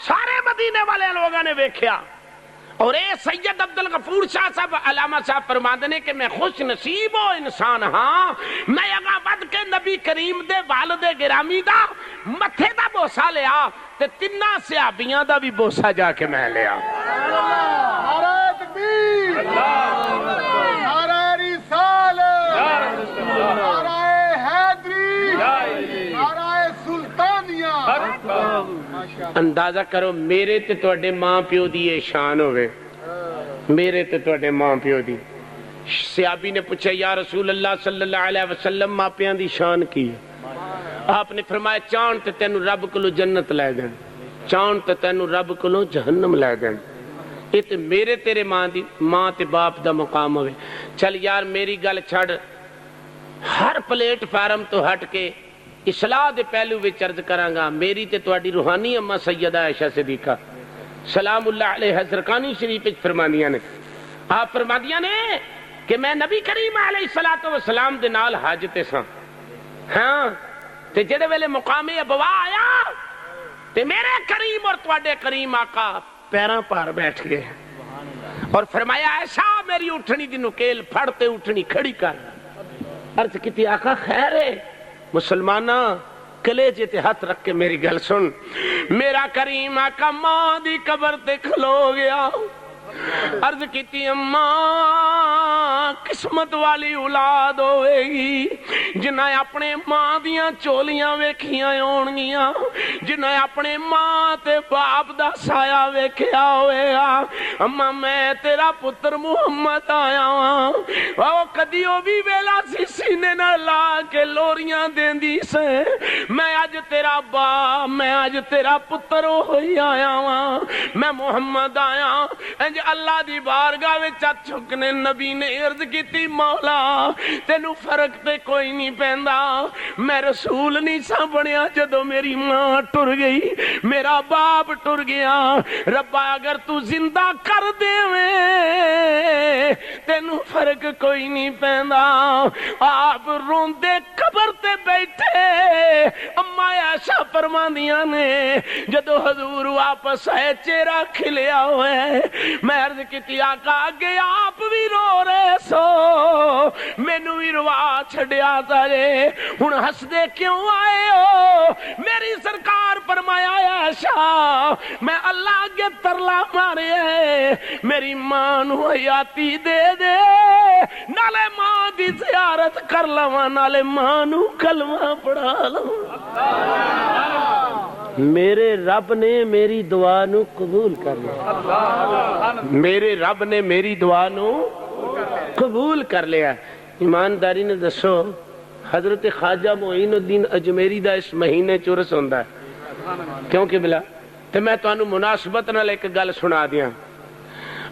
Speaker 1: سارے مدینے والے لوگوں نے ویکھیا. اور اے سید عبد الغفور شاہ صاحب علامہ صاحب فرماندے نے کہ میں خوش نصیب ہو انسان ہاں، میں اگاں ود کے نبی کریم دے والد گرامی دا متھے دا بوسا لیا تے 3 صحابیاں دا بھی بوسا جا کے میں لیا.
Speaker 3: نعرہ تکبیر، نعرہ رسالت، نعرہ حیدری، نعرہ سلطانیہ.
Speaker 1: اندازہ کرو میرے تے تواڈے ماں پیو دی یہ شان ہوئے، میرے تے تواڈے ماں پیو دی صحابی نے پوچھا یا رسول اللہ صلی اللہ علیہ وسلم ماپیاں دی شان کی ہے؟ آپ نے فرمایا چاند تے تینو رب کولو جنت لے دین، چاند تے تینو رب کولو جہنم لے دین، یہ تے میرے تیرے ماں تے باپ دا مقام ہوئے۔ چل یار میری گل چھڑ، ہر پلیٹ فارم تو ہٹ کے اصلاح دے پہلو وچ عرض کرانگا، میری تے تواڈی روحانی اما سیدہ عائشہ صدیقہ سلام اللہ علیہ حضرکانی شریف وچ فرمانیاں نے، آپ فرمادیاں نے کہ میں نبی کریم علیہ الصلوۃ والسلام دے نال حج تے ساں، ہاں تے جڑے ویلے مقام ابوا آیا تے میرے کریم اور تواڈے کریم آقا پیراں پار بیٹھ گئے اور فرمایا ایسا میری اٹھنی دی نکیل پھڑ تے اٹھنی کھڑی کر، عرض کیتی آقا خیر ہے؟ مسلمانہ کلیجے تے ہاتھ رکھ کے میری گل سن، میرا کریم آقا ماں دی قبر تے کھلو گیا، عرض کیتی اماں قسمت والی اولاد ہوئے گی جنہیں اپنے ماں دیاں چولیاں ویکھیاں ہونگیاں، جنہیں اپنے ماں تے باپ دا سایہ ویکھیا ہوئے گا۔ اماں میں تیرا پتر محمد آیا ہاں، او کدیو بھی ویلا سی سینے نہ لا کے لوریاں دیندی سے، میں آج تیرا باپ، میں آج تیرا پتر ہوئی آیا ہاں، میں محمد آیا۔ انج اللہ دی بارگاہ وچ ہتھ چکنے نبی نے عرض کیتی مولا تینو فرق تے کوئی نہیں پیندا، میں رسول نہیں سا بنیا جدو میری ماں ٹر گئی، میرا باپ ٹر گیا، ربا اگر تو زندہ کر دے تینو فرق کوئی نہیں پیندا۔ آپ روندے قبر تے بیٹھے، اما عائشہ فرماندیاں نے جدو حضور واپس آئے چہرہ کھلیا ہوئے، میں عرض کیتی آقا آگے آپ بھی رو رہے سو، مینوں بھی روا چھڑیا سارے، ہن ہس دے کیوں آئے ہو؟ میری سرکار فرمایا عائشہ میں اللہ اگے ترلا مارے ہے، میری ماں نو حیاتی دے دے، نالے ماں دی زیارت کر لواں، نالے ماں نو کلمہ پڑھا لواں۔ میرے رب نے میری دعا نو قبول کر لیا، میرے رب نے میری دعا نو قبول کر لیا۔ ایمانداری نے دسو حضرت خواجہ معین الدین اجمیری دا اس مہینے چورس ہوندا ہے، کیوں کہ بلا تے میں تانوں مناسبت نال ایک گل سنا دیاں۔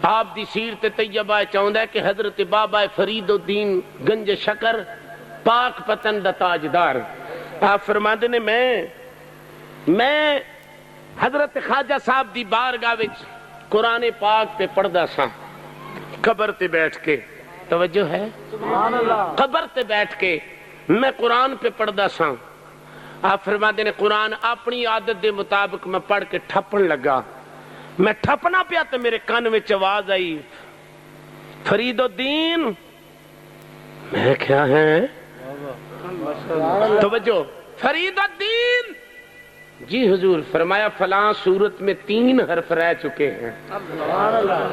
Speaker 1: آپ دی سیرت طیبہ چاہندا ہے کہ حضرت بابا فرید الدین گنج شکر پاک پتن دا تاجدار، آپ فرماندے نے میں حضرت خواجہ صاحب دی بارگاہ وچ قرآن پاک پہ پڑھدا سا، قبر تے بیٹھ کے، توجہ ہے قبر تے بیٹھ کے میں قرآن پہ پڑھدا سا۔ آپ فرماتے نے قرآن اپنی عادت دے مطابق میں پڑھ کے ٹھپن لگا، میں ٹھپنا پیا تو میرے کان میں آواز آئی فرید الدین، میں کیا ہے توجہ فرید الدین جی حضور، فرمایا فلاں صورت میں 3 حرف رہ چکے ہیں،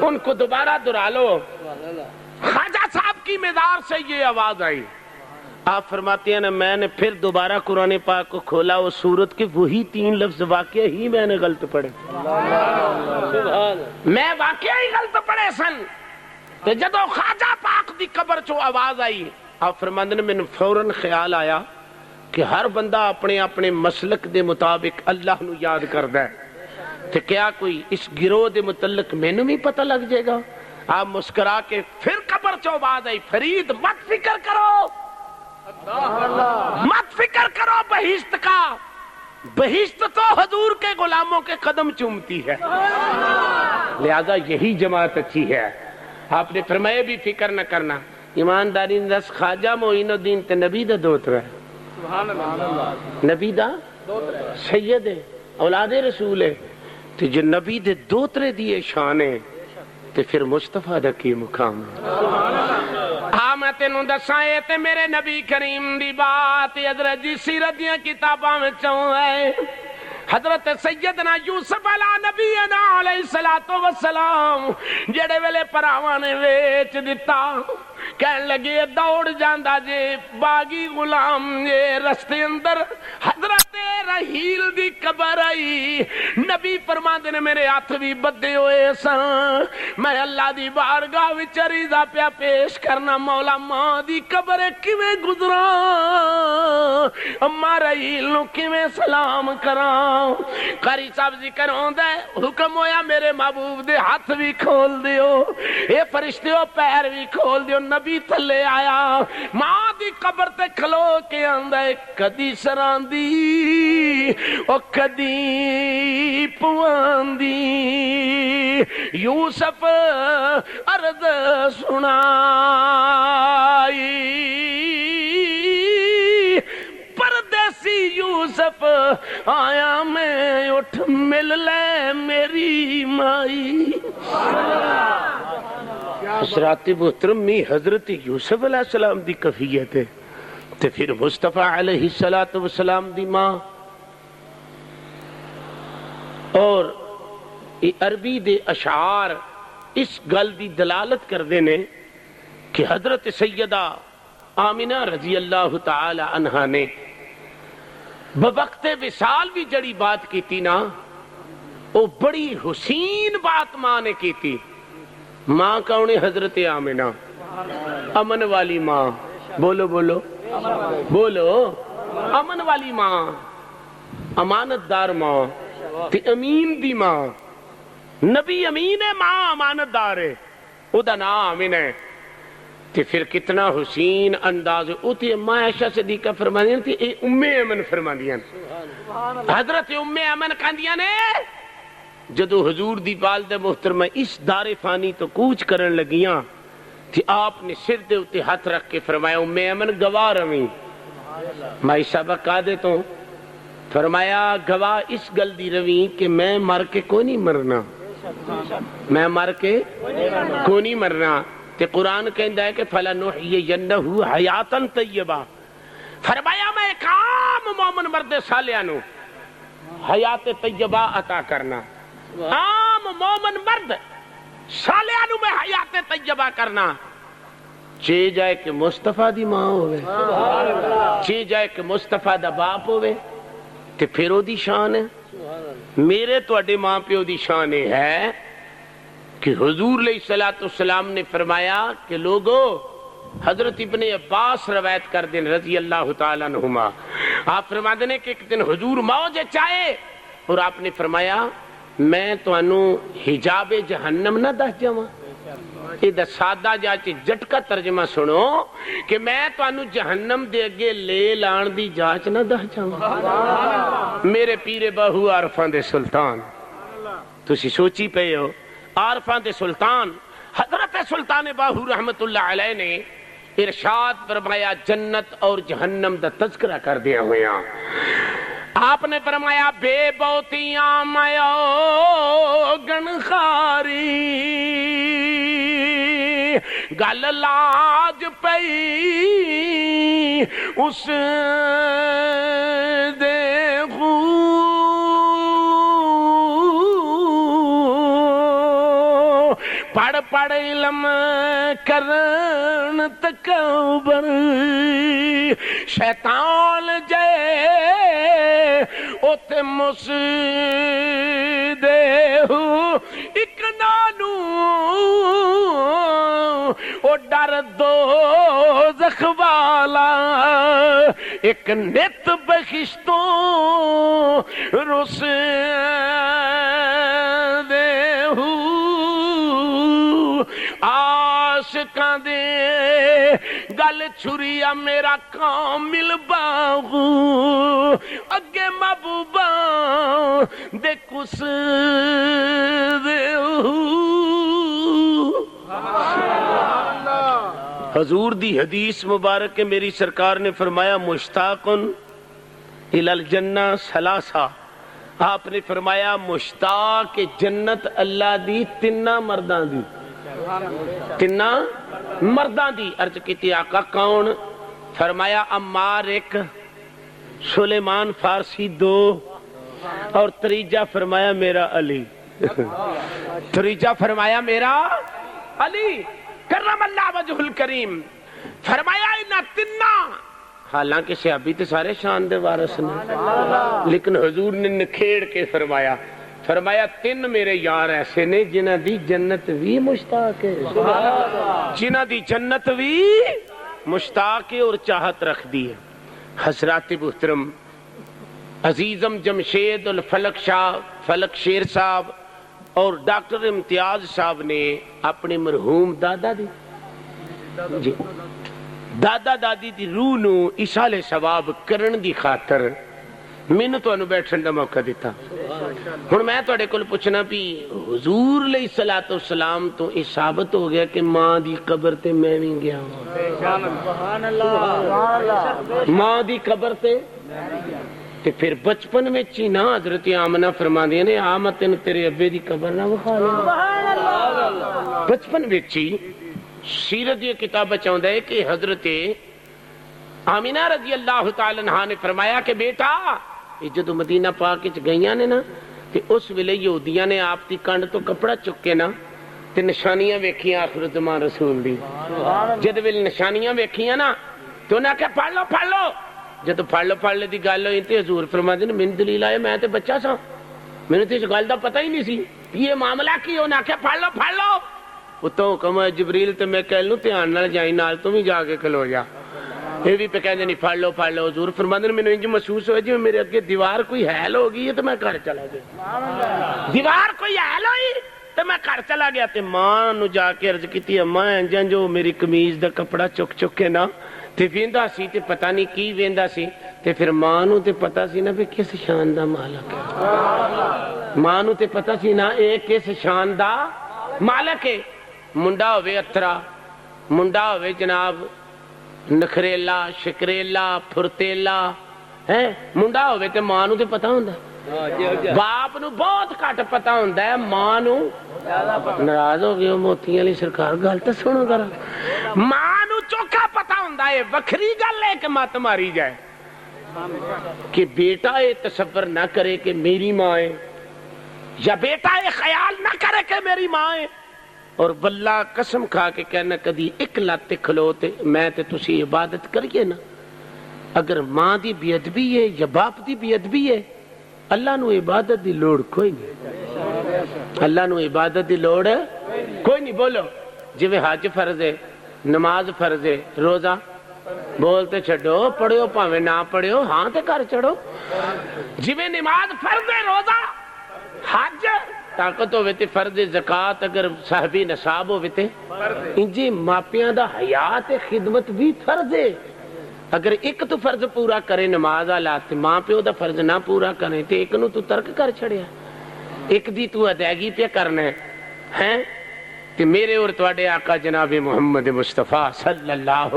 Speaker 1: ان کو دوبارہ دہرا لو۔ خواجہ صاحب کی مزار سے یہ آواز آئی، آپ فرماتے ہیں نا میں نے پھر دوبارہ قرآن پاک کو کھولا، وہ صورت کے وہی 3 لفظ واقعہ ہی میں نے غلط پڑھے، میں واقعہ ہی غلط پڑھے سن۔ تو جدو خواجہ پاک دی قبر چو آواز آئی، آپ فرماتے ہیں میں نے فوراً خیال آیا کہ ہر بندہ اپنے اپنے مسلک دے مطابق اللہ نو یاد کردا ہے، تو کیا کوئی اس گروہ دے متعلق مینوں بھی پتہ لگ جائے گا؟ آپ مسکرا کے پھر قبر چو آواز آئی فرید مت فکر کرو، مت فکر کرو بہشت کا، بہشت تو حضور کے غلاموں کے قدم چومتی ہے، لہذا یہی جماعت اچھی ہے۔ آپ نے فرمایا بھی فکر نہ کرنا۔ ایمانداری دس خواجہ معین الدین تے نبی دا دوتر ہے، نبی دا سید ہے، اولاد رسول ہے، تو جو نبی دے دوترے دیے شان ہے تو پھر مصطفیٰ دا کی مقام ہے۔ میں تینوں دساں اے تے میرے نبی کریم دی بات حضرت جی سیرت دیاں کتاباں وچوں ہے۔ حضرت سیدنا یوسف علیہ نبینا علیہ السلام جڑے ویلے پراواں نے ویچ دتا، کہن لگے دوڑ جاندا جے باغی غلام جے رستے اندر حضرت رحیل دی قبر آئی نبی فرماندے نے میرے ہاتھ بھی بدے ہوئے سن میں اللہ دی بارگاہ وچ عریضہ پیا پیش کرنا مولا ماں دی قبر کیویں گزراں اما رحیل نو کیویں سلام کراں قاری صاحب ذکر ہوندا ہے حکم ہویا میرے محبوب دے ہاتھ بھی کھول دیو اے فرشتیو پیر بھی کھول دیو نبی تھلے آیا ماں دی قبر تے کھلو کے آندا ہے کدی سراندی او کدی پواندی یوسف عرض سنائی پردیسی یوسف آیا میں اٹھ مل لے میری مائی حضرات محترم میں حضرت یوسف علیہ السلام دی کفیت ہے تے پھر مصطفیٰ علیہ السلام دی ماں اور عربی دے اشعار اس گل دی دلالت کر دینے کہ حضرت سیدہ آمنہ رضی اللہ تعالی عنہ نے بوقت وصال بھی جڑی بات کی تھی نا وہ بڑی حسین بات ماں نے کی تھی ماں کون ہے حضرت آمنہ امن والی ماں بولو بولو بولو امن والی ماں امانت دار ماں تے امین دی ماں نبی امین ہے ماں امانت دار ہے او دا نام آمن ہے تے پھر کتنا حسین انداز اوتی اما عائشہ صدیقہ فرماندیاں تھی اے ام امن فرماندیاں حضرت ام امن کہندیاں نے جدو حضور دی والدہ محترمہ اس دار فانی تو کوچ کرن لگیاں تھی آپ نے سر دے اتے ہاتھ رکھ کے فرمایا ام امن گواہ رویں مائی صاحبہ کہا دے تو فرمایا گواہ اس گل دی رویں کہ میں مر کے کوئی نہیں مرنا میں مر کے کوئی نہیں مرنا تے قرآن کہندا ہے کہ فَلَنُحْيِيَنَّهُ حَيَاتًا طَيِّبَةً فرمایا میں ایک عام مومن مرد صالحہ نو حیات طیبہ عطا کرنا عام مومن مرد صالحہ نو میں حیات طیبہ کرنا چے جائے کہ مصطفیٰ دی ماں ہوئے چے جائے کہ مصطفیٰ دا باپ ہوئے تے پھر او دی شان ہے میرے تو اڈے ماں پیو دی شان ہے کہ حضور علیہ السلام نے فرمایا کہ لوگو حضرت ابن عباس روایت کر دیں رضی اللہ تعالیٰ عنہما آپ فرما دینے کہ ایک دن حضور موج چاہے اور آپ نے فرمایا میں تو انو حجاب جہنم نہ دس جاواں یہ دا سادہ جاچے جٹ کا ترجمہ سنو کہ میں تو انو جہنم دے گے لے لان دی جاچ نہ دس جاواں میرے پیر بہو عارفان دے سلطان تسی سوچی پہ ہو عارفان دے سلطان حضرت سلطان باہو رحمت اللہ علیہ نے ارشاد فرمایا جنت اور جہنم دا تذکرہ کر دیا ہویا آپ نے فرمایا بے بوتیاں میو گنخاری گل لاج پئی اس دے پڑھ پڑھ علم کرن تکبر شیطان جے اوتے مسدے ہو ایک نانو او ڈر دوزخ والا ایک نت بخشتوں رس دے ہو عاشقاں دے گل چھریا میرا کامل باغو اگے محبوبہ دے کس دے حضور دی حدیث مبارک کے میری سرکار نے فرمایا مشتاقن الی الجنہ ثلاثہ آپ نے فرمایا مشتاق جنت اللہ دی تنہ مردان دی تنہ مردان دی عرض کیتی آقا کون فرمایا عمار ایک سلیمان فارسی دو اور تریجہ فرمایا میرا علی تریجہ فرمایا میرا علی کرم اللہ وجہ الکریم فرمایا انہا تنہ حالانکہ صحابی تے سارے شان دے وارث نے، لیکن حضور نے نکھیڑ کے فرمایا 3 میرے یار ایسے نے جنہ دی جنت بھی مشتاق ہے، جنہ دی جنت بھی مشتاق ہے اور چاہت رکھ دی ہے۔ حضرات محترم عزیزم جمشید الفلک شاہ فلک شیر صاحب اور ڈاکٹر امتیاز صاحب نے اپنے مرحوم دادا دادی دی روح نو ایصال ثواب کرن دی خاطر مینوں تانوں بیٹھن دا موقع دیتا۔ ہن میں تواڈے کول پوچھنا بھی حضور علیہ الصلوۃ والسلام تو یہ ثابت ہو گیا کہ ماں دی قبر تے میں بھی گیا ہوں، ماں دی قبر تے پھر بچپن میں ہی نہ حضرت آمنہ فرماندیاں نے آ میں تینوں تیرے ابے دی قبر نہ وکھا لوں، بچپن میں ہی سیرت یہ کتاب چاہتا ہے کہ حضرت آمینہ رضی اللہ تعالی عنہ نے فرمایا کہ بیٹا جدو مدینہ پاک گئیاں نے نا تے اس ویلے یہودیاں نے آپ دی کنڈ تو کپڑا چک کے نا تے نشانیاں ویکھیاں آخر زمان رسول دی، جد ویلے نشانیاں ویکھیاں نا تو انہاں کہ پڑھ لو جدو پڑھ لو دی گل ہوئی تے حضور فرماندے نے مین دلیل آئے میں تے بچہ سا، مینوں تے اس گل دا پتہ ہی نہیں سی یہ معاملہ کی، انہاں کہ پڑھ لو اتوں حکم ہے جبریل تے میں کہہ لوں دھیان نال جائیں نال تو بھی جا کے کھلو جا، یہ بھی پہ کہندے نہیں پڑھ لو حضور فرماندے نے مینوں انج محسوس ہوئے جی میرے اگے دیوار کوئی حائل ہو گئی ہے تو میں گھر چلا گیا، دیوار کوئی حائل ہوئی تو میں گھر چلا گیا تے ماں نو جا کے عرض کیتی اماں انج جو میری قمیض دا کپڑا چک کے نا تے ویندا سی تے پتہ نہیں کی ویندا سی تے پھر ماں نو تے پتہ سی نا بھی کس شان دا مالک ہے، ماں نو تے پتہ سی نا اے کس شان دا مالک ہے، منڈا ہوئے اترا، منڈا ہوئے جناب نخریلا شکریلا پھرتیلا ہے، منڈا ہوئے تے ماں نو تے پتہ ہوندا، باپ نو بہت گھٹ پتہ ہوندا ہے، ماں نو ناراض ہو گئے موتیاں علی سرکار گل تے سنو ذرا، ماں نو چوکھا پتہ ہوندا ہے، وکھری گل ہے کہ مت ماری جائے کہ بیٹا یہ تصور نہ کرے کہ میری ماں ہے، یا بیٹا یہ خیال نہ کرے کہ میری ماں ہے، اور واللہ قسم کھا کے کہنا کدی ایک لات کھلو تے میں تے تسی عبادت کریے نا، اگر ماں دی بے ادبی ہے یا باپ دی بے ادبی ہے اللہ نو عبادت دی لوڑ کوئی نہیں، اللہ نو عبادت دی لوڑ کوئی نہیں۔ بولو جی حج فرض ہے، نماز فرض ہے، روزہ بولتے چھڑو، پڑھو پاویں نہ پڑھو، ہاں تے کر چڑھو، جی نماز فرض ہے، روزہ حج طاقت ہوئے تے فرض زکات اگر صاحبی نصاب ہوئے تے انجی ماپیاں دا حیات خدمت بھی فرض ہے، اگر ایک تو فرض پورا کرے نماز آلات ماں پیو دا فرض نہ پورا کرے تے ایک نو تو ترک کر چھڑیا، ایک دی تو ادائیگی پہ کرنا ہے تے میرے اور تواڈے آقا جناب محمد مصطفیٰ صلی اللہ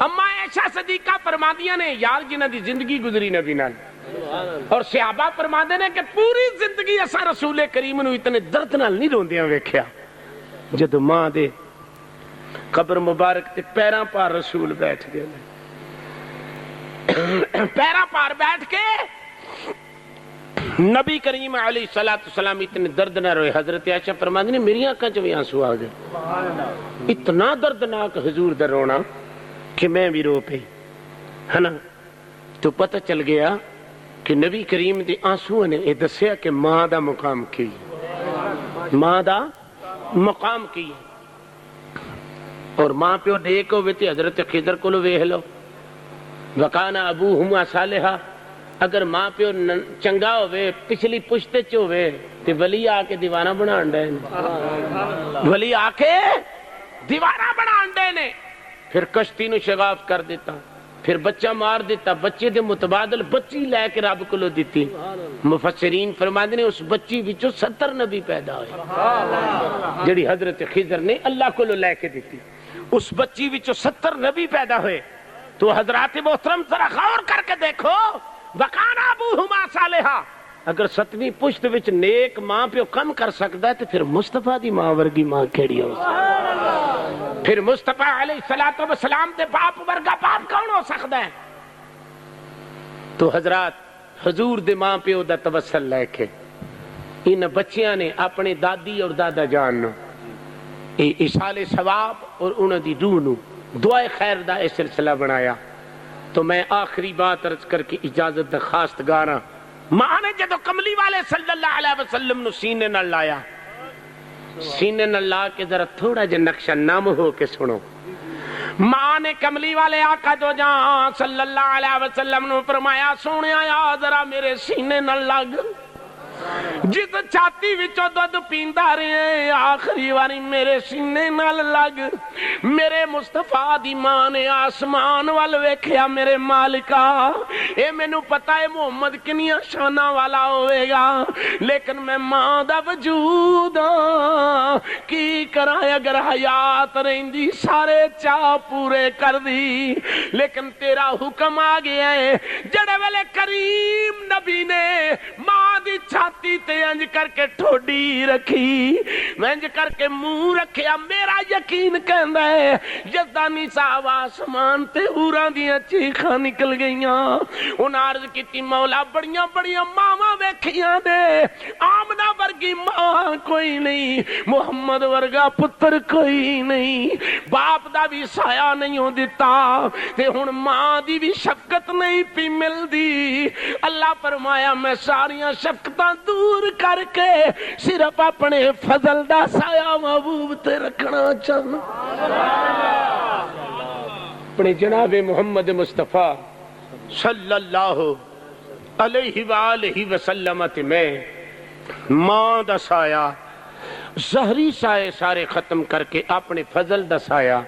Speaker 1: اما عائشہ صدیقہ فرماندیاں نے یار جنہ دی زندگی گزری نبی نال اور صحابہ فرماندے نے کہ پوری زندگی اسا رسول کریم نو اتنے درد نال نہیں روندیاں ویکھیا جدو ماں دے قبر مبارک تے پیراں پار رسول بیٹھ گئے، پیراں پار بیٹھ کے نبی کریم علیہ السلام اتنے درد نہ روئے، حضرت عائشہ فرماندی نے میری آنکھاں چ بھی آنسو آ گئے، اتنا دردناک حضور دا رونا کہ میں بھی رو پئی ہے نا، تو پتہ چل گیا کہ نبی کریم دے آنسو نے یہ دسیا کہ ماں دا مقام کی، ماں دا مقام کی، اور ماں پیو نیک ہوئے تے حضرت خضر کو لو ویکھ لو، وکانا ابوہما صالحا، اگر ماں پیو چنگا ہوئے پچھلی پشتے چ ہوئے تے ولی آ کے دیوانہ بنان ڈے، ولی آ کے دیوانہ بنان ڈے نے، پھر کشتی نو شگاف کر دیتا، پھر بچہ مار دیتا، بچے دے متبادل بچی لے کے رب کو لو دیتی، مفسرین فرماندے نے اس بچی وچوں 70 نبی پیدا ہوئے جڑی حضرت خضر نے اللہ کو لو لے کے دیتی، اس بچی وچوں 70 نبی پیدا ہوئے، تو حضرات محترم ذرا غور کر کے دیکھو، وکانا ابوہما صالحا، اگر 7ویں پشت وچ نیک ماں پیو کم کر سکدا ہے تو پھر مصطفیٰ دی ماں ورگی ماں کیڑی ہو سکتی، پھر مصطفیٰ علیہ السلام دے باپ ورگا باپ کون ہو سکتا ہے؟ تو حضرات حضور دے ماں پیو دا توسل لے کے ان بچیاں نے اپنے دادی اور دادا جان نو ایصال ثواب اور انہاں دی روح نو دعائے خیر دا اے سلسلہ بنایا، تو میں آخری بات عرض کر کے اجازت درخواست گا رہا. ماں نے جدو کملی والے صلی اللہ علیہ وسلم نو سینے نال لایا, سینے نال لا کے ذرا تھوڑا جا نقشہ نام ہو کے سنو. ماں نے کملی والے آقا دو جہاں صلی اللہ علیہ وسلم نو فرمایا سونے آیا ذرا میرے سینے نال لگ. جس چھاتی وچوں دودھ پیندا رہے آخری واری میرے سینے نال لگ. میرے مصطفیٰ دی ماں نے آسمان وال ویکھیا, میرے مالکا اے مینوں پتہ ہے محمد کنیاں شاناں والا ہوئے گا, لیکن میں ماں دا وجود کی کراں, اگر حیات رہندی سارے چاہ پورے کر دی, لیکن تیرا حکم آ گیا ہے. جڑے ویلے کریم نبی نے ماں دی چھاتی تے انج کر کے ٹھوڈی رکھی, انج کر کے منہ رکھیا, میرا یقین کہندا ہے یزدانی صاحب آسمان تے حوراں دیاں چیخاں نکل گئیاں. انہاں عرض کیتی مولا بڑیاں بڑیاں ماواں ویکھیاں نے, آمنہ ورگی ماں کوئی نہیں, محمد ورگا پتر کوئی نہیں, باپ دا بھی سایہ نہیں ہو دیتا تے ہن ماں دی بھی شفقت نہیں پی ملدی. اللہ فرمایا میں ساریاں شفقتاں دور کر کے صرف اپنے فضل دا سایہ محبوب تے رکھنا چاہنا. اپنے جناب محمد مصطفیٰ صلی اللہ علیہ وآلہ وسلم تے میں ماں دا سایہ زہری سائے سارے ختم کر کے اپنے فضل دا سایہ.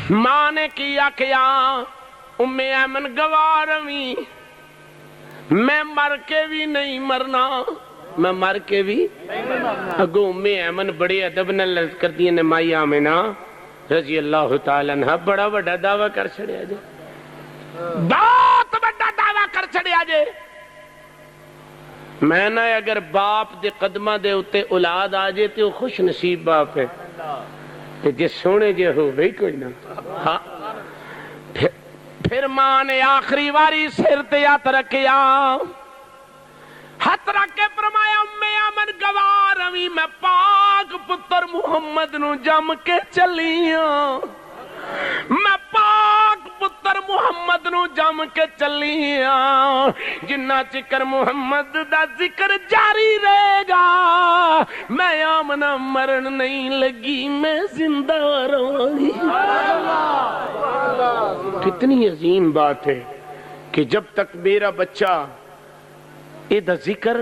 Speaker 1: ماں نے کیا ام ایمن گوارویں, میں مر کے بھی نہیں مرنا, میں مر کے بھی اگو ام ایمن بڑے ادب نال کردی نے مائی آمنہ رضی اللہ تعالی عنہ بڑا بڑا دعویٰ کر چھڑیا جے, بہت بڑا دعویٰ کر چھڑیا جے. میں نہ اگر باپ دے قدمہ دے اتے اولاد آجے تے وہ خوش نصیب باپ ہے, تے جے سونے جے ہو بھئی کوئی نہ. ہاں پھر ماں نے آخری واری سر تے ہاتھ رکھیا, ہاتھ رکھ کے فرمایا ام ایمن گوارویں میں پاک پتر محمد نو جم کے چلیاں, میں پاک پتر محمد نو جم کے چلیاں, جنہ چکر محمد دا ذکر جاری رہے گا میں آمنہ مرن نہیں لگی, میں زندہ رہی. کتنی عظیم بات ہے کہ جب تک میرا بچہ ادا ذکر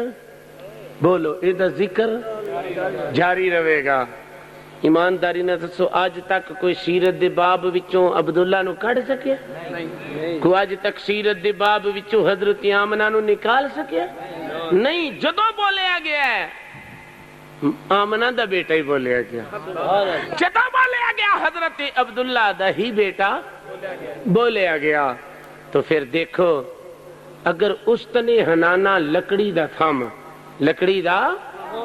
Speaker 1: بولو ادا ذکر جاری رہے گا. ایمانداری نہ دسو آج تک کوئی سیرت دے باب وچوں عبداللہ نو کڑ سکیا؟ کوئی آج تک سیرت دے باب وچوں حضرت آمنہ نو نکال سکیا؟ نہیں. جدوں بولیا گیا ہے آمنہ دا بیٹا ہی بولیا گیا, جدوں بولیا گیا حضرت عبداللہ دا ہی بیٹا بولیا گیا. تو پھر دیکھو اگر اس تنے ہنانا لکڑی دا تھم, لکڑی دا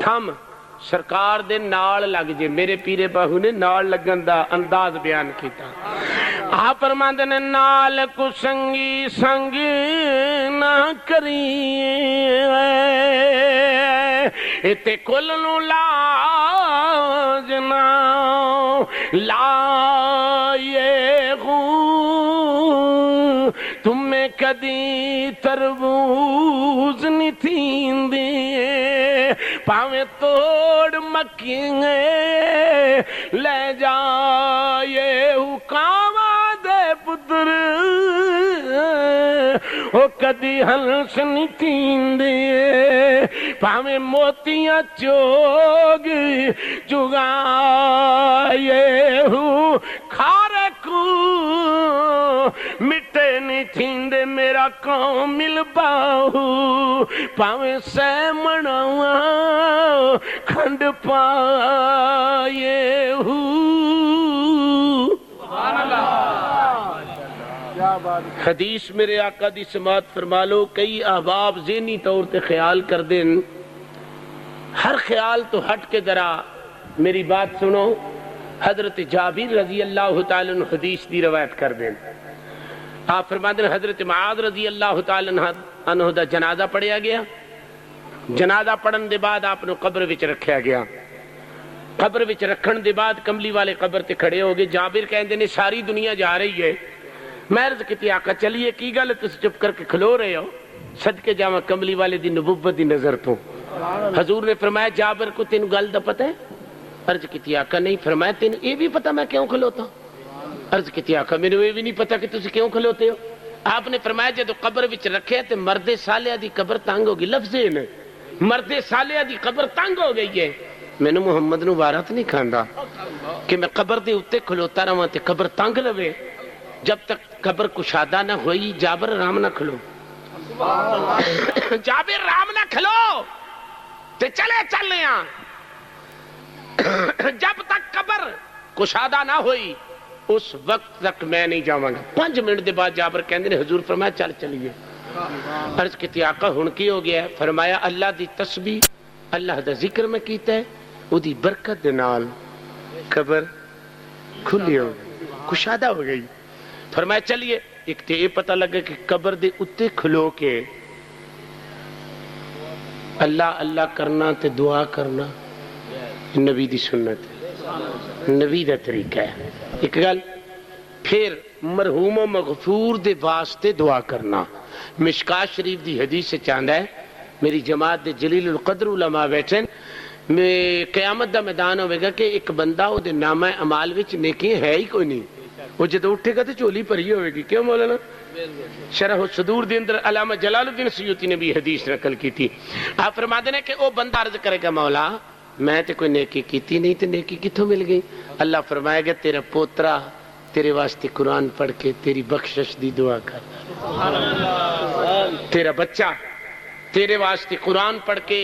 Speaker 1: تھم سرکار دے نال لگ جے, میرے پیرے باہو نے نال لگن دا انداز بیان کیتا. آپ فرماندے نے نال کو سنگی سنگ نہ کری اتے کل نو لاج نہ لائے گو, تمہیں کدی تربوز نہیں تھیندی پاویں توڑ مکیں لے جائے حکامہ دے پتر او کدی ہنس نہیں تھیندی پاویں موتیاں چوگ چگائے کھارے کو مٹے نہیں تھیندے میرا کامل باہو پاویں سے مناواں کھنڈ پائے ہو. حدیث میرے آقا دی سماعت فرما لو. کئی احباب ذہنی طور تے خیال کر دیں, ہر خیال تو ہٹ کے ذرا میری بات سنو. حضرت جابر رضی اللہ تعالیٰ عنہ حدیث دی روایت کر دیں. آپ فرماتے ہیں حضرت معاذ رضی اللہ تعالیٰ عنہ دا جنازہ پڑھیا گیا. جنازہ پڑھن دے بعد آپ نے قبر وچ رکھیا گیا. قبر وچ رکھن دے بعد کملی والے قبر تے کھڑے ہو گئے. جابر کہندے نے ساری دنیا جا رہی ہے, میں عرض کی آقا چلیے کی گل تسی چپ کر کے کھلو رہے ہو؟ صدقے جاواں کملی والے دی نبوت دی نظر تو حضور نے فرمایا جابر کو تین گل دا پتہ ہے؟ عرض کی آقا نہیں۔ فرمایا تین یہ بھی پتہ میں کیوں کھلوتا ہوں؟ عرض کی آقا میرے یہ بھی نہیں پتہ کہ تسی کیوں کھلوتے ہو؟ آپ نے فرمایا جدو قبر وچ رکھے تے مرد صالح دی قبر تنگ ہو گئی، لفظ نے مرد صالح دی قبر تنگ ہو گئی ہے۔ مینوں محمد نو وارت نہیں کھاندا کہ میں قبر دے اوتے کھلوتا رہاں تے قبر تنگ لوے۔ جب تک قبر کشادہ نہ ہوئی جابر رام نہ کھلو، جابر رام نہ کھلو تے چلے چلے ہاں۔ جب تک قبر کشادہ نہ ہوئی اس وقت تک میں نہیں جاواں گا۔ 5 منٹ دے بعد جابر کہندے نے حضور فرمایا چل چلیے۔ عرض کیتی آقا ہن کی ہو گیا ہے؟ فرمایا اللہ دی تسبیح اللہ دا ذکر میں کیتا ہے، او دی برکت دے نال قبر کھلی ہو گئی، کشادہ ہو گئی۔ فرمایا چلیے ایک تے یہ پتہ لگا کہ قبر دے اتے کھلو کے اللہ اللہ کرنا تے دعا کرنا نبی دی سنت ہے، نبی دا طریقہ ہے۔ ایک گل پھر مرحوم و مغفور دے واسطے دعا کرنا، مشکات شریف دی حدیث سے چاندہ ہے میری جماعت دے جلیل القدر علماء بیٹھن میں قیامت دا میدان ہوئے گا کہ ایک بندہ او دے نامہ عمال وچ نیکی ہے ہی کوئی نہیں، وہ جدو اٹھے گا تو چولی پری ہوئے گی۔ کیوں مولانا؟ شرح الصدور دے اندر علامہ جلال الدین سیوطی نے بھی حدیث نقل کی تھی۔ آپ فرما دینے کہ او بندہ عرض کرے گا مولا میں تے کوئی نیکی کیتی نہیں تے نیکی کتھوں مل گئی؟ اللہ فرمائے گا تیرا پوترا تیرے واسطے قرآن پڑھ کے تیری بخشش دی دعا کر، تیرا بچہ تیرے واسطے قرآن پڑھ کے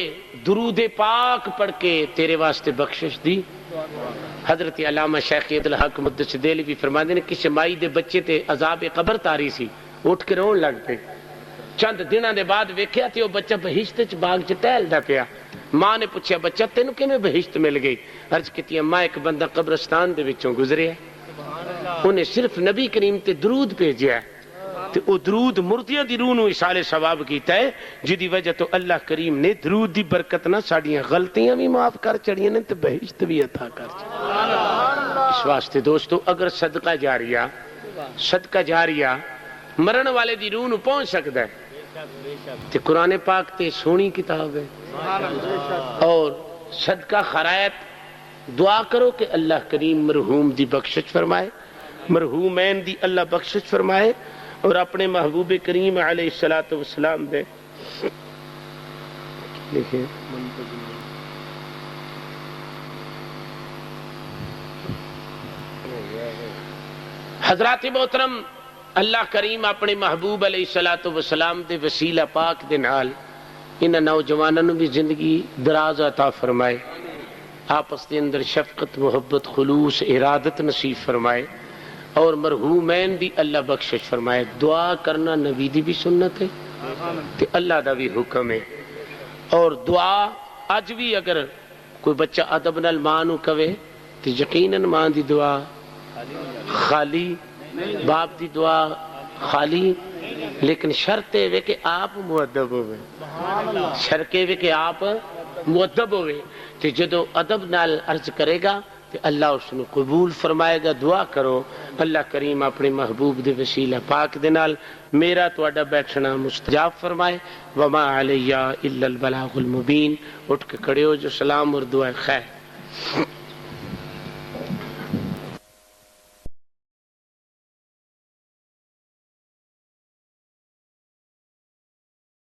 Speaker 1: درود پاک پڑھ کے تیرے واسطے بخشش دی۔ حضرت علامہ شیخ عبدالحق مقدس دہلوی فرماندے نے کسی مائی دے بچے تے عذاب قبر تاری سی، اٹھ کے رون لگ پے۔ چند دنوں دے بعد ویکھیا تے وہ بچہ بہشت چ باغ چ ٹہلدا پیا۔ ماں نے پوچھا بچہ تینوں کیویں بہشت مل گئی؟ عرض کیتی اماں ایک بندہ قبرستان دے وچوں گزریا، انہیں صرف نبی کریم تے درود بھیجیا تے او درود مردیاں دی روح نو اصال ثواب کیتا ہے، جدی وجہ تو اللہ کریم نے درود دی برکت نہ ساڈیاں غلطیاں بھی معاف کر چڑیاں نے تے بہشت بھی عطا کر چڑی۔ اس واسطے دوستو اگر صدقہ جاریہ مرن والے دی روح نو پہنچ سکدا ہے تے قرآن پاک تے سونی کتاب ہے، اور صدقہ خیرات دعا کرو کہ اللہ کریم مرحوم دی بخشش فرمائے، مرحومین دی اللہ بخشش فرمائے، اور اپنے محبوب کریم علیہ السلام دے دیکھیں حضرات محترم اللہ کریم اپنے محبوب علیہ السلام دے وسیلہ پاک دے نال انہاں نوجوانوں بھی زندگی دراز عطا فرمائے، آپس دے اندر شفقت محبت خلوص ارادت نصیب فرمائے، اور مرحومین دی اللہ بخشش فرمائے۔ دعا کرنا نبی دی بھی سنت ہے تے اللہ دا بھی حکم ہے، اور دعا اج بھی اگر کوئی بچہ ادب نال ماں نو کہے تے یقیناً ماں دی دعا خالی، باپ دی دعا خالی، لیکن شرط ہے کہ آپ مؤدب ہوئے، شرط ہے کہ آپ مؤدب ہوئے، تے جدو ادب نال عرض کرے گا تے اللہ اس نے قبول فرمائے گا۔ دعا کرو اللہ کریم اپنے محبوب دے وسیلہ پاک دے نال میرا تواڈا بیٹھنا مستجاب فرمائے۔ وما علیہ الا البلاغ المبین۔ اٹھ کے کھڑے ہو جو سلام اور دعا خیر۔